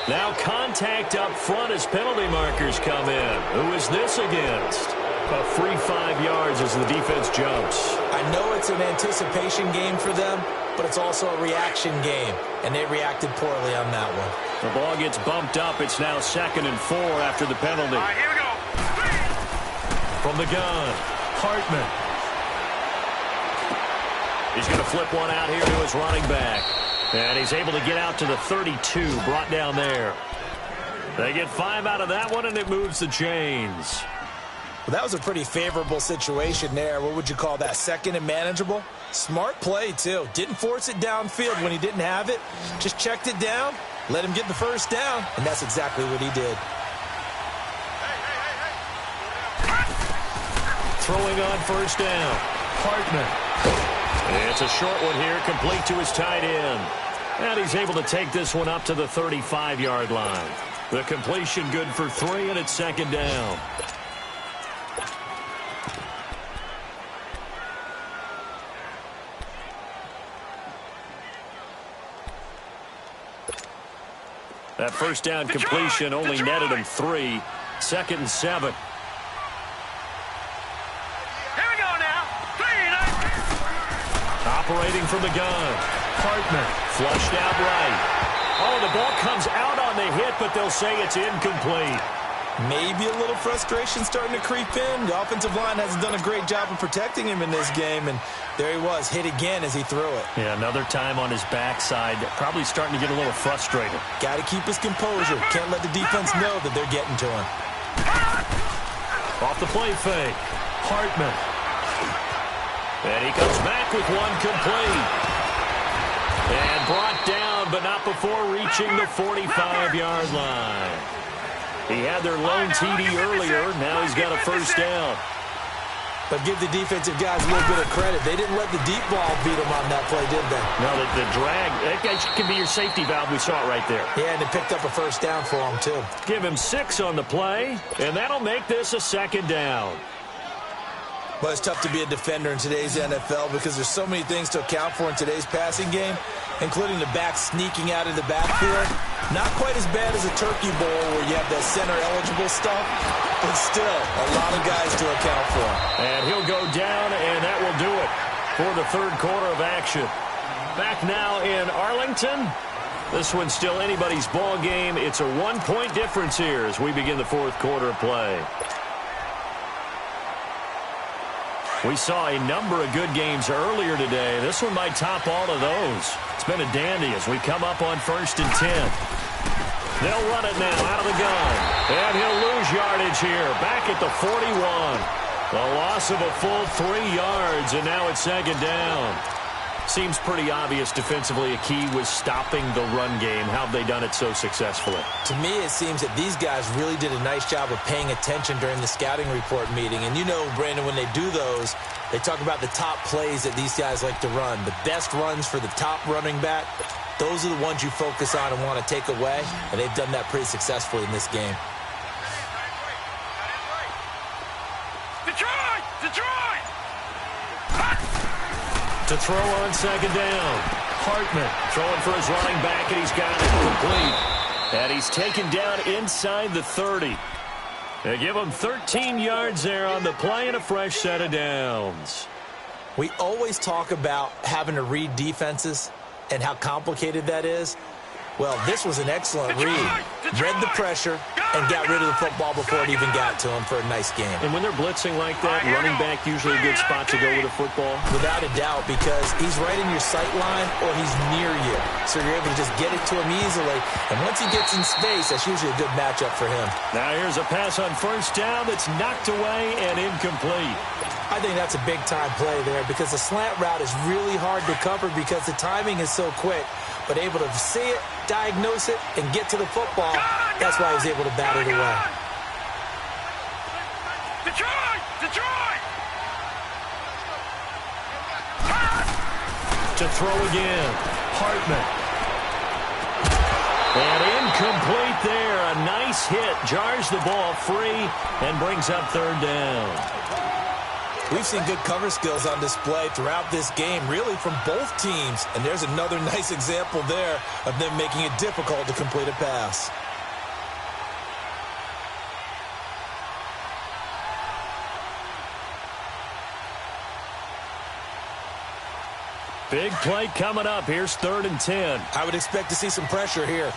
Now contact up front as penalty markers come in. Who is this against? A free 5 yards as the defense jumps. I know it's an anticipation game for them, but it's also a reaction game, and they reacted poorly on that one. The ball gets bumped up. It's now 2nd and 4 after the penalty. All right, here we go. From the gun, Hartman. He's going to flip one out here to his running back. And he's able to get out to the 32, brought down there. They get 5 out of that one, and it moves the chains. Well, that was a pretty favorable situation there. What would you call that? Second and manageable? Smart play, too. Didn't force it downfield when he didn't have it. Just checked it down, let him get the first down, and that's exactly what he did. Throwing on first down. Hartman. It's a short one here, complete to his tight end. And he's able to take this one up to the 35-yard line. The completion good for 3, and it's second down. That first down completion only netted him 3. Second and 7. Here we go now. 3. Operating from the gun. Hartman flushed out right. Oh, the ball comes out on the hit, but they'll say it's incomplete. Maybe a little frustration starting to creep in. The offensive line hasn't done a great job of protecting him in this game, and there he was, hit again as he threw it. Yeah, another time on his backside, probably starting to get a little frustrated. Got to keep his composure. Can't let the defense know that they're getting to him. Off the play fake. Hartman. And he comes back with one complete. And brought down, but not before reaching the 45-yard line. He had their lone TD earlier. Now he's got a first down. But give the defensive guys a little bit of credit. They didn't let the deep ball beat them on that play, did they? No, the drag, that can be your safety valve. We saw it right there. Yeah, and it picked up a first down for him, too. Give him 6 on the play, and that'll make this a second down. Well, it's tough to be a defender in today's NFL because there's so many things to account for in today's passing game, including the back sneaking out of the backfield. Not quite as bad as a turkey bowl where you have that center-eligible stuff, but still a lot of guys to account for. And he'll go down, and that will do it for the third quarter of action. Back now in Arlington. This one's still anybody's ball game. It's a 1-point difference here as we begin the fourth quarter of play. We saw a number of good games earlier today. This one might top all of those. It's been a dandy as we come up on 1st and 10. They'll run it now out of the gun. And he'll lose yardage here. Back at the 41. The loss of a full 3 yards, and now it's second down. Seems pretty obvious defensively a key was stopping the run game. How have they done it so successfully? To me, it seems that these guys really did a nice job of paying attention during the scouting report meeting. And you know, Brandon, when they do those, they talk about the top plays that these guys like to run. The best runs for the top running back, those are the ones you focus on and want to take away. And they've done that pretty successfully in this game. Detroit! Detroit! To throw on second down. Hartman throwing for his running back, and he's got it complete. And he's taken down inside the 30. They give him 13 yards there on the play and a fresh set of downs. We always talk about having to read defenses and how complicated that is. Well, this was an excellent read. Read the pressure and got rid of the football before it even got to him for a nice game. And when they're blitzing like that, running back usually a good spot to go with a football. Without a doubt, because he's right in your sight line or he's near you. So you're able to just get it to him easily. And once he gets in space, that's usually a good matchup for him. Now here's a pass on first down that's knocked away and incomplete. I think that's a big-time play there because the slant route is really hard to cover because the timing is so quick. But able to see it, diagnose it, and get to the football, that's why he's able to bat it away. Detroit! Detroit! To throw again. Hartman. And incomplete there. A nice hit. Jars the ball free and brings up third down. We've seen good cover skills on display throughout this game, really from both teams. And there's another nice example there of them making it difficult to complete a pass. Big play coming up. Here's 3rd and 10. I would expect to see some pressure here.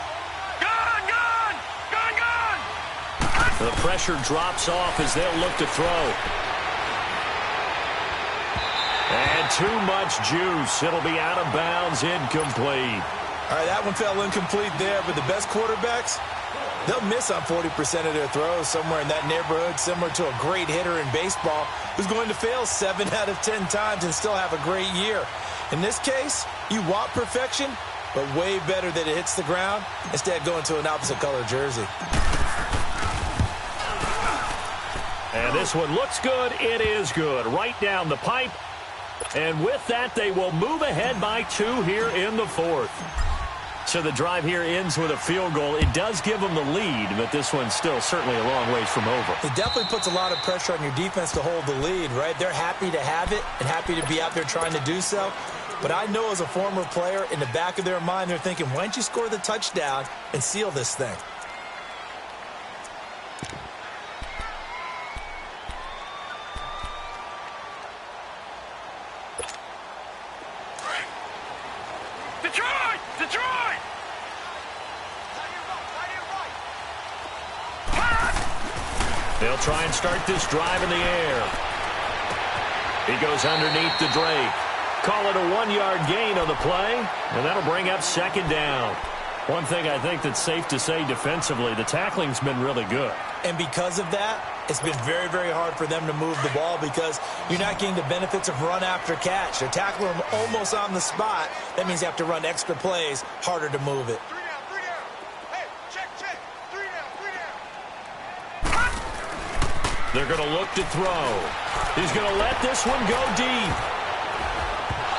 Gone! Gone! Gone! Gone! The pressure drops off as they'll look to throw. And too much juice. It'll be out of bounds, incomplete. All right, that one fell incomplete there, but the best quarterbacks, they'll miss on 40% of their throws, somewhere in that neighborhood, similar to a great hitter in baseball who's going to fail 7 out of 10 times and still have a great year. In this case, you want perfection, but way better that it hits the ground instead going to an opposite color jersey. And this one looks good. It is good. Right down the pipe. And with that, they will move ahead by 2 here in the 4th. So the drive here ends with a field goal. It does give them the lead, but this one's still certainly a long ways from over. It definitely puts a lot of pressure on your defense to hold the lead, right? They're happy to have it and happy to be out there trying to do so. But I know as a former player, in the back of their mind, they're thinking, why don't you score the touchdown and seal this thing? Detroit! Detroit! They'll try and start this drive in the air. He goes underneath to Drake. Call it a 1-yard gain on the play, and that'll bring up 2nd down. One thing I think that's safe to say defensively, the tackling's been really good. And because of that, it's been very, very hard for them to move the ball because you're not getting the benefits of run after catch. They're tackling them almost on the spot. That means you have to run extra plays, harder to move it. 3 down, 3 down. Hey, check. 3 down, 3 down. They're going to look to throw. He's going to let this one go deep.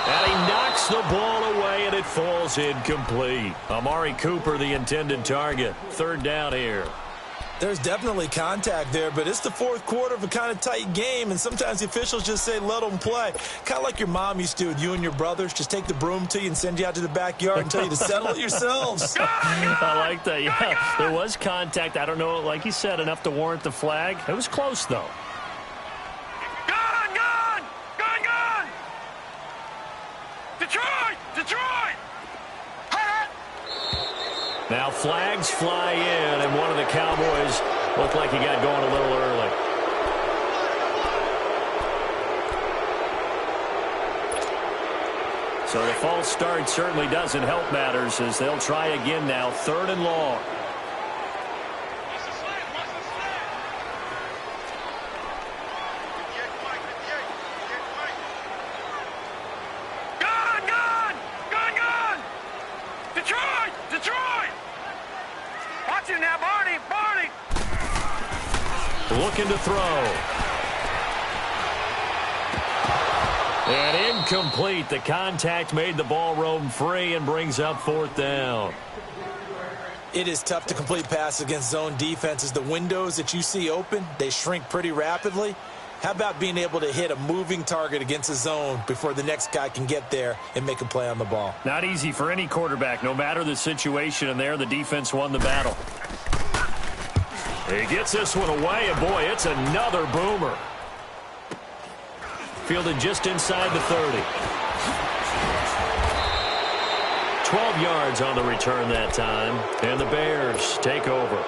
And he knocks the ball away, and it falls incomplete. Amari Cooper, the intended target. 3rd down here. There's definitely contact there, but it's the 4th quarter of a kind of tight game, and sometimes the officials just say, let them play. Kind of like your mom used to with you and your brothers. Just take the broom to you and send you out to the backyard and tell you to settle it yourselves. I like that. Yeah, there was contact. I don't know, like you said, enough to warrant the flag. It was close, though. Gone! Detroit! Now flags fly in, and one of the Cowboys looked like he got going a little early. So the false start certainly doesn't help matters as they'll try again now, 3rd and long. Detroit! Watch it now, Barney! Looking to throw. And incomplete. The contact made the ball roam free and brings up 4th down. It is tough to complete passes against zone defenses. The windows that you see open, they shrink pretty rapidly. How about being able to hit a moving target against a zone before the next guy can get there and make a play on the ball? Not easy for any quarterback, no matter the situation, and there the defense won the battle. He gets this one away, and boy, it's another boomer. Fielded just inside the 30. 12 yards on the return that time, and the Bears take over.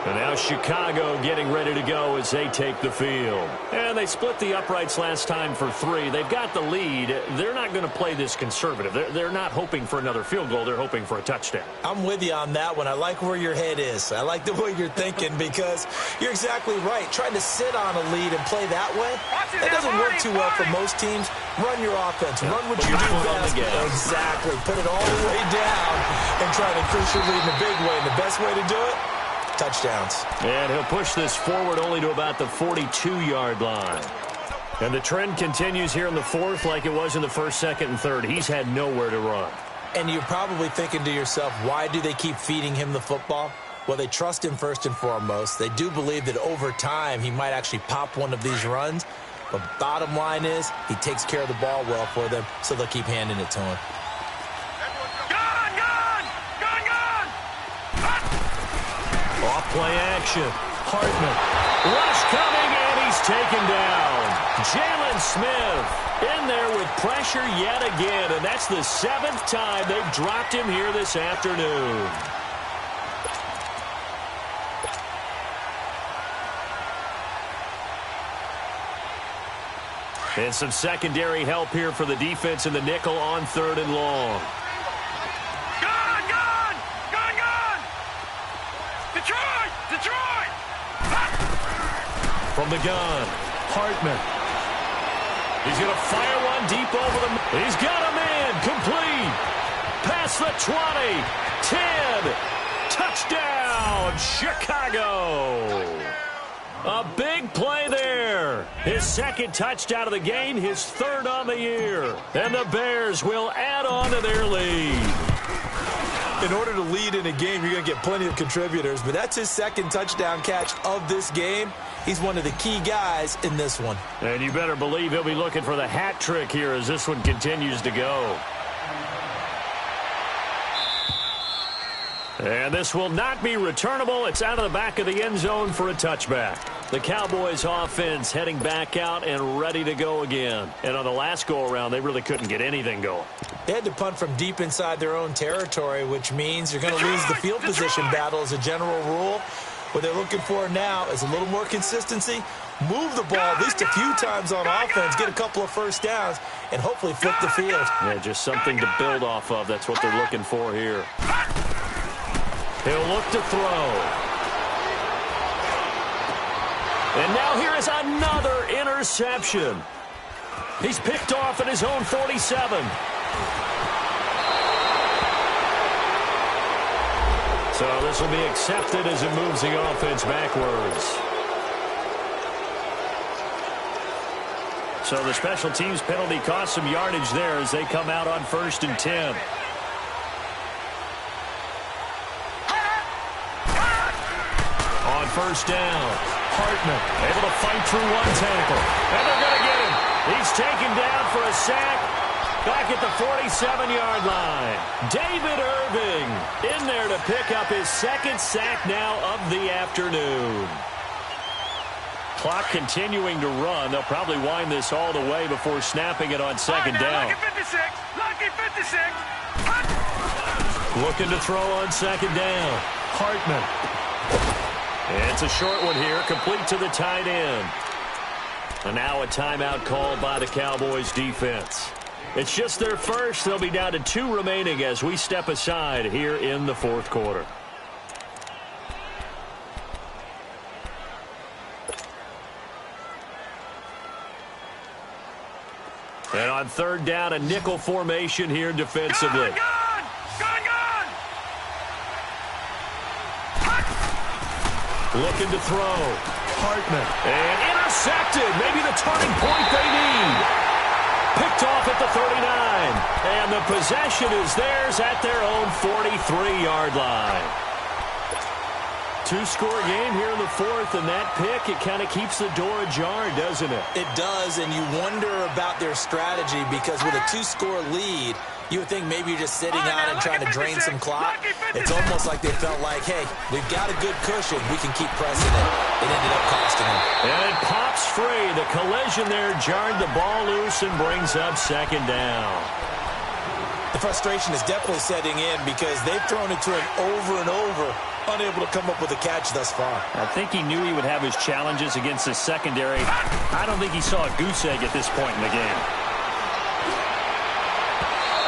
And now Chicago getting ready to go as they take the field. And they split the uprights last time for 3. They've got the lead. They're not going to play this conservative. They're not hoping for another field goal. They're hoping for a touchdown. I'm with you on that one. I like where your head is. I like the way you're thinking because you're exactly right. Trying to sit on a lead and play that way, that doesn't work too well for most teams. Run your offense. Run what you do best. Exactly. Put it all the way down and try to increase your lead in a big way. And the best way to do it, touchdowns. And he'll push this forward only to about the 42-yard line. And the trend continues here in the 4th like it was in the 1st, 2nd, and 3rd. He's had nowhere to run. And you're probably thinking to yourself, why do they keep feeding him the football? Well, they trust him first and foremost. They do believe that over time he might actually pop one of these runs. But bottom line is he takes care of the ball well for them, so they'll keep handing it to him. Off-play action. Hartman. Rush coming, and he's taken down. Jalen Smith in there with pressure yet again, and that's the 7th time they've dropped him here this afternoon. And some secondary help here for the defense in the nickel on 3rd and long. Go! From the gun, Hartman. He's going to fire one deep over the... He's got a man, complete. Past the 20, 10. Touchdown, Chicago. A big play there. His second touchdown of the game, his third on the year. And the Bears will add on to their lead. In order to lead in a game, you're going to get plenty of contributors, but that's his second touchdown catch of this game. He's one of the key guys in this one. And you better believe he'll be looking for the hat trick here as this one continues to go. And this will not be returnable. It's out of the back of the end zone for a touchback. The Cowboys offense heading back out and ready to go again. And on the last go-around, they really couldn't get anything going. They had to punt from deep inside their own territory, which means you're going to lose the field position battle as a general rule. What they're looking for now is a little more consistency, move the ball at least a few times on offense, get a couple of first downs, and hopefully flip the field. Yeah, just something to build off of. That's what they're looking for here. He'll look to throw. And now here is another interception. He's picked off at his own 47. So this will be accepted as it moves the offense backwards. So the special teams penalty cost some yardage there as they come out on 1st and 10. On 1st down, Hartman able to fight through one tackle. And they're going to get him. He's taken down for a sack back at the 47-yard line. David Irving in there to pick up his second sack now of the afternoon. Clock continuing to run. They'll probably wind this all the way before snapping it on 2nd down. Lucky 56. Looking to throw on 2nd down. Hartman. It's a short one here, complete to the tight end. And now a timeout called by the Cowboys defense. It's just their first. They'll be down to 2 remaining as we step aside here in the 4th quarter. And on 3rd down, a nickel formation here defensively. Looking to throw. Hartman. And intercepted. Maybe the turning point they need. Picked off at the 39. And the possession is theirs at their own 43-yard line. 2-score game here in the 4th, and that pick, it kind of keeps the door ajar, doesn't it? It does, and you wonder about their strategy because with a 2-score lead, you would think maybe you're just sitting out and trying to drain some clock. It's almost like they felt like, hey, we've got a good cushion. We can keep pressing it. It ended up costing them. And it pops free. The collision there jarred the ball loose and brings up 2nd down. The frustration is definitely setting in because they've thrown it to him over and over, unable to come up with a catch thus far. I think he knew he would have his challenges against his secondary. I don't think he saw a goose egg at this point in the game.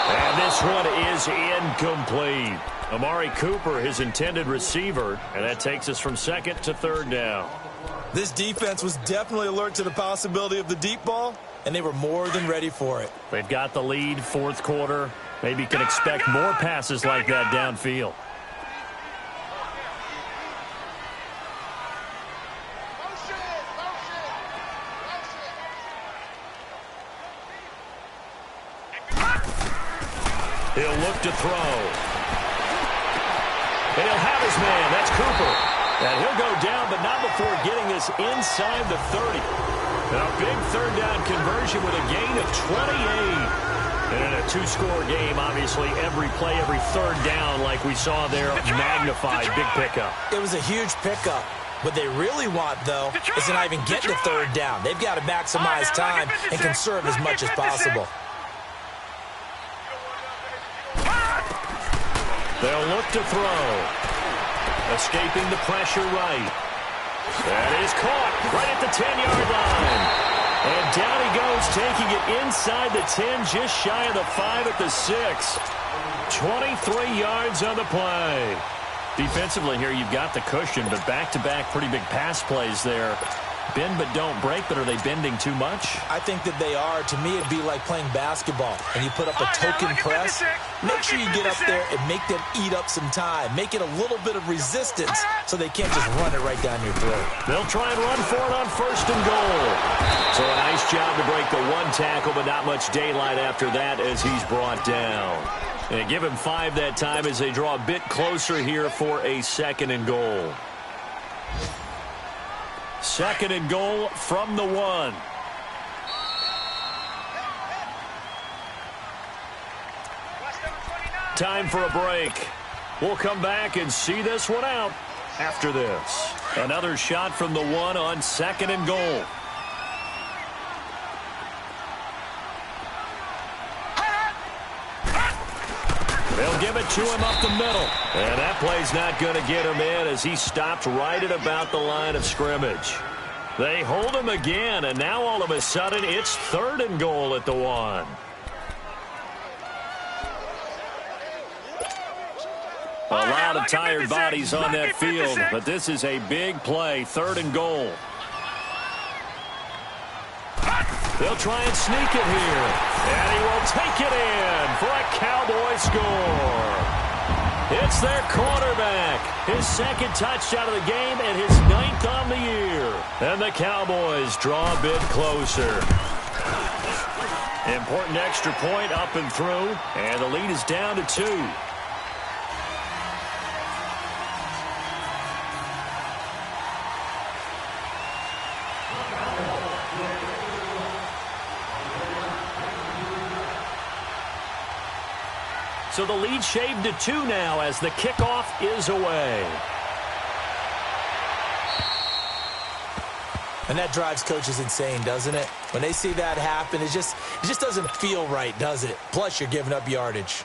And this one is incomplete. Amari Cooper, his intended receiver, and that takes us from 2nd to 3rd down. This defense was definitely alert to the possibility of the deep ball, and they were more than ready for it. They've got the lead, 4th quarter. Maybe can expect more passes like that downfield. He'll look to throw. And he'll have his man. That's Cooper. And he'll go down, but not before getting this inside the 30. And a big 3rd down conversion with a gain of 28. And in a 2-score game, obviously, every play, every 3rd down, like we saw there, magnified, big pickup. It was a huge pickup. What they really want, though, is to not even get to 3rd down. They've got to maximize time and conserve as much as possible. They'll look to throw. Escaping the pressure right. That is caught right at the 10-yard line. And down he goes, taking it inside the 10, just shy of the 5 at the 6. 23 yards on the play. Defensively here, you've got the cushion, but back-to-back pretty big pass plays there. Bend but don't break, but are they bending too much? I think that they are. To me, it'd be like playing basketball, and you put up a token press. Make sure you get up there and make them eat up some time. Make it a little bit of resistance so they can't just run it right down your throat. They'll try and run for it on 1st and goal. So a nice job to break the one tackle, but not much daylight after that as he's brought down. And give him 5 that time as they draw a bit closer here for a 2nd and goal. 2nd and goal from the 1. Time for a break. We'll come back and see this one out after this. Another shot from the 1 on 2nd and goal. They'll give it to him up the middle. And that play's not going to get him in as he stopped right at about the line of scrimmage. They hold him again, and now all of a sudden it's 3rd and goal at the 1. A lot of tired bodies on that field, but this is a big play, 3rd and goal. They'll try and sneak it here. And he will take it in for a Cowboy score. It's their quarterback. His 2nd touchdown of the game and his 9th on the year. And the Cowboys draw a bit closer. Important extra point up and through. And the lead is down to 2. So the lead shaved to 2 now as the kickoff is away. And that drives coaches insane, doesn't it? When they see that happen, it just doesn't feel right, does it? Plus, you're giving up yardage.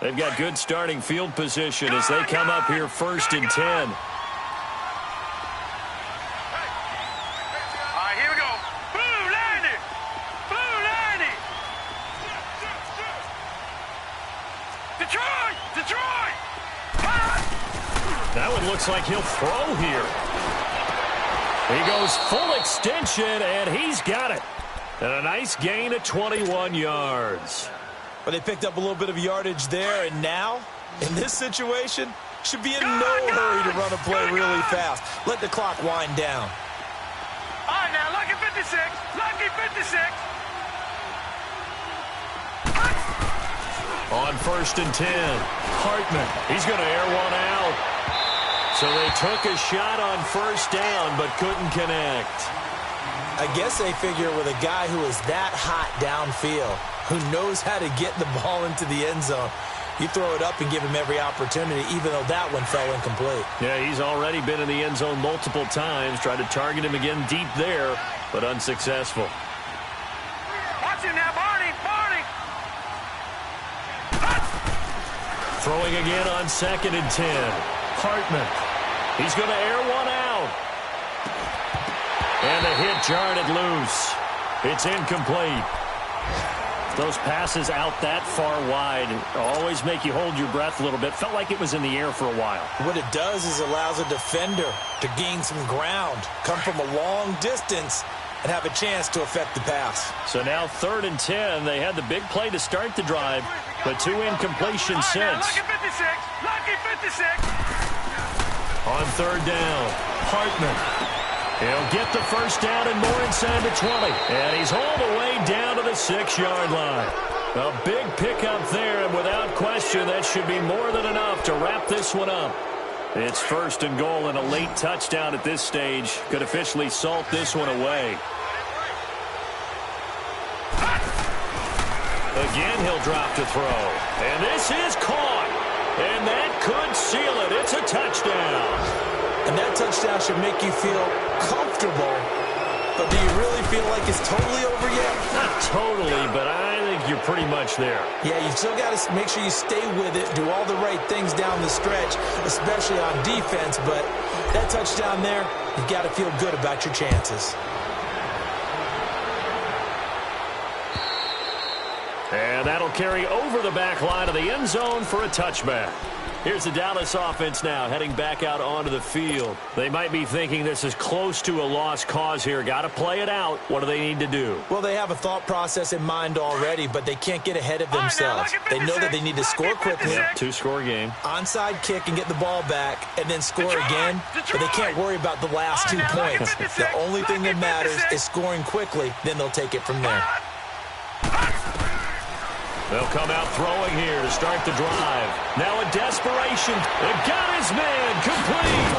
They've got good starting field position as they come up here 1st and 10. That one looks like he'll throw here. He goes full extension, and he's got it. And a nice gain of 21 yards. But they picked up a little bit of yardage there, and now, in this situation, should be in no hurry to run a play really fast. Let the clock wind down. All right, now, lucky 56. Lucky 56. On 1st and 10, Hartman. He's going to air one out. So they took a shot on 1st down, but couldn't connect. I guess they figure with a guy who is that hot downfield, who knows how to get the ball into the end zone, you throw it up and give him every opportunity, even though that one fell incomplete. Yeah, he's already been in the end zone multiple times, tried to target him again deep there, but unsuccessful. Watch him now, Barney, Barney. Throwing again on 2nd and 10. Hartman. He's going to air one out. And the hit jarred it loose. It's incomplete. Those passes out that far wide always make you hold your breath a little bit. Felt like it was in the air for a while. What it does is allows a defender to gain some ground, come from a long distance, and have a chance to affect the pass. So now 3rd and 10. They had the big play to start the drive, but 2 incompletions since. Lucky 56. Lucky 56. On 3rd down, Hartman. He'll get the 1st down and more inside the 20. And he's all the way down to the 6-yard line. A big pickup there, and without question, that should be more than enough to wrap this one up. It's 1st and goal, and a late touchdown at this stage could officially salt this one away. Again, he'll drop to throw. And this is caught. And that could seal it. It's a touchdown. And that touchdown should make you feel comfortable. But do you really feel like it's totally over yet? Not totally, but I think you're pretty much there. Yeah, you still got to make sure you stay with it, do all the right things down the stretch, especially on defense. But that touchdown there, you've got to feel good about your chances. And that'll carry over the back line of the end zone for a touchback. Here's the Dallas offense now heading back out onto the field. They might be thinking this is close to a lost cause here. Got to play it out. What do they need to do? Well, they have a thought process in mind already, but they can't get ahead of themselves. They know that they need to score quickly. Yep, two-score game. Onside kick and get the ball back and then score again, but they can't worry about the last 2 points. The only thing that matters is scoring quickly, then they'll take it from there. They'll come out throwing here to start the drive. Now in desperation, they got his man complete.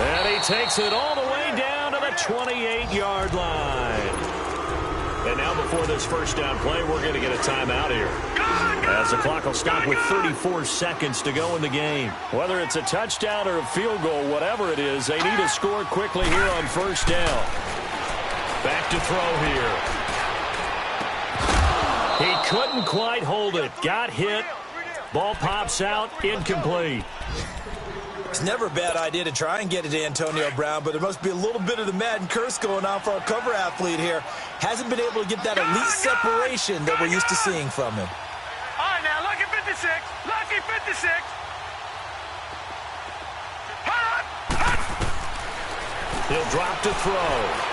And he takes it all the way down to the 28-yard line. And now before this first down play, we're going to get a timeout here, as the clock will stop with 34 seconds to go in the game. Whether it's a touchdown or a field goal, whatever it is, they need to score quickly here on first down. Back to throw here. He couldn't quite hold it. Got hit. Ball pops out. Incomplete. It's never a bad idea to try and get it to Antonio Brown, but there must be a little bit of the Madden curse going on for our cover athlete here. Hasn't been able to get that elite separation that we're used to seeing from him. All right, now, lucky 56. Lucky 56. He'll drop to throw.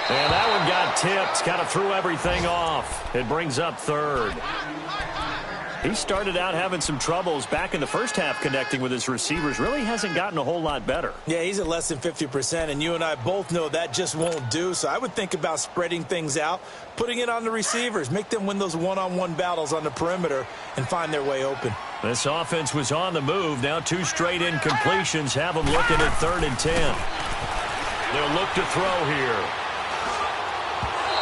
And that one got tipped. Kind of threw everything off. It brings up third. He started out having some troubles back in the first half connecting with his receivers. Really hasn't gotten a whole lot better. Yeah, he's at less than 50%, and you and I both know that just won't do. So I would think about spreading things out, putting it on the receivers, make them win those one-on-one battles on the perimeter and find their way open. This offense was on the move. Now 2 straight incompletions have them looking at 3rd and 10. They'll look to throw here.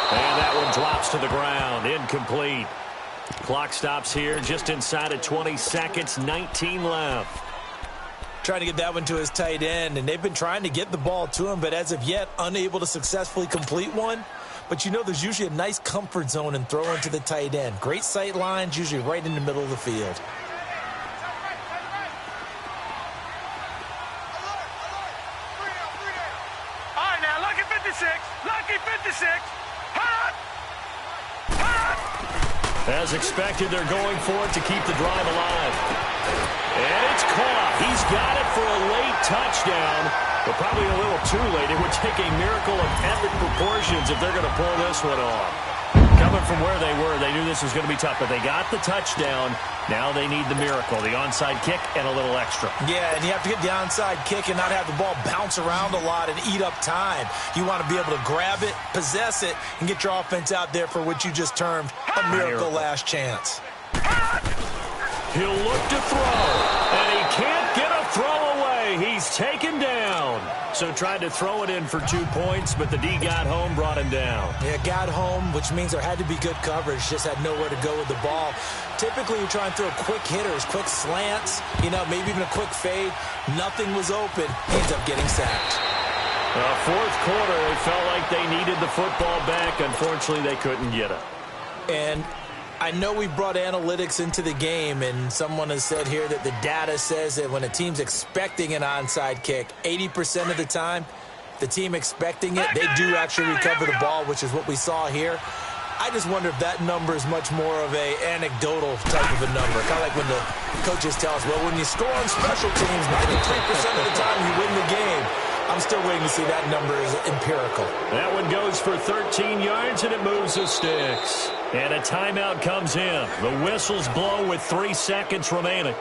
And that one drops to the ground. Incomplete. Clock stops here just inside of 20 seconds. 19 left. Trying to get that one to his tight end, and they've been trying to get the ball to him, but as of yet, unable to successfully complete one. But you know there's usually a nice comfort zone in throwing to the tight end. Great sight lines, usually right in the middle of the field. All right, now, lucky 56. Lucky 56. As expected, they're going for it to keep the drive alive. And it's caught. He's got it for a late touchdown, but probably a little too late. It would take a miracle of epic proportions if they're going to pull this one off. Coming from where they were, they knew this was going to be tough, but they got the touchdown. Now they need the miracle, the onside kick and a little extra. Yeah, and you have to get the onside kick and not have the ball bounce around a lot and eat up time. You want to be able to grab it, possess it, and get your offense out there for what you just termed a miracle last chance. He'll look to throw, and he can't get a throw away. He's taken down. So tried to throw it in for 2 points, but the D got home, brought him down. Yeah, got home, which means there had to be good coverage. Just had nowhere to go with the ball. Typically, you try and throw quick hitters, quick slants, maybe even a quick fade. Nothing was open. He ends up getting sacked. Fourth quarter, they felt like they needed the football back. Unfortunately, they couldn't get it. And I know we brought analytics into the game, and someone has said here that the data says that when a team's expecting an onside kick, 80% of the time, the team expecting it, they do actually recover the ball, which is what we saw here. I just wonder if that number is much more of a anecdotal type of a number. Kind of like when the coaches tell us, well, when you score on special teams, 93% of the time you win the game. I'm still waiting to see that number is empirical. That one goes for 13 yards, and it moves the sticks. And a timeout comes in. The whistles blow with 3 seconds remaining.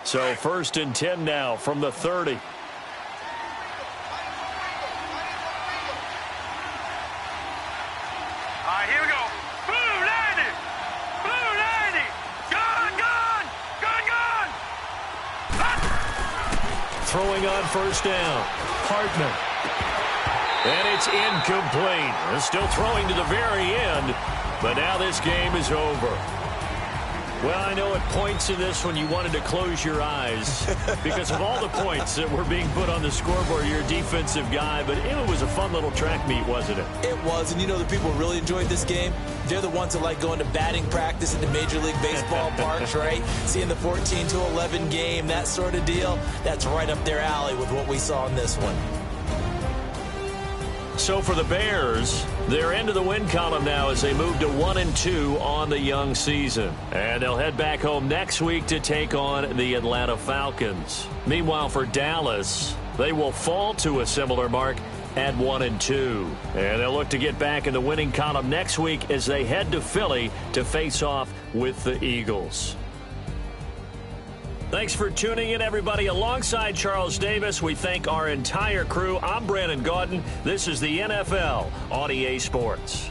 So 1st and 10 now from the 30. Here we go. Blue 90. Blue 90. Gone, gone. Gone, gone. Throwing on first down. Hartman. And it's incomplete. They're still throwing to the very end, but now this game is over. Well, I know at points in this one you wanted to close your eyes because of all the points that were being put on the scoreboard. You're a defensive guy, but it was a fun little track meet, wasn't it? It was, and you know the people who really enjoyed this game? They're the ones that like going to batting practice at the Major League Baseball parks, right? Seeing the 14-11 game, that sort of deal. That's right up their alley with what we saw in this one. So for the Bears, they're into the win column now as they move to 1-2 on the young season. And they'll head back home next week to take on the Atlanta Falcons. Meanwhile, for Dallas, they will fall to a similar mark at 1-2. And they'll look to get back in the winning column next week as they head to Philly to face off with the Eagles. Thanks for tuning in, everybody. Alongside Charles Davis, we thank our entire crew. I'm Brandon Gaudin. This is the NFL on EA Sports.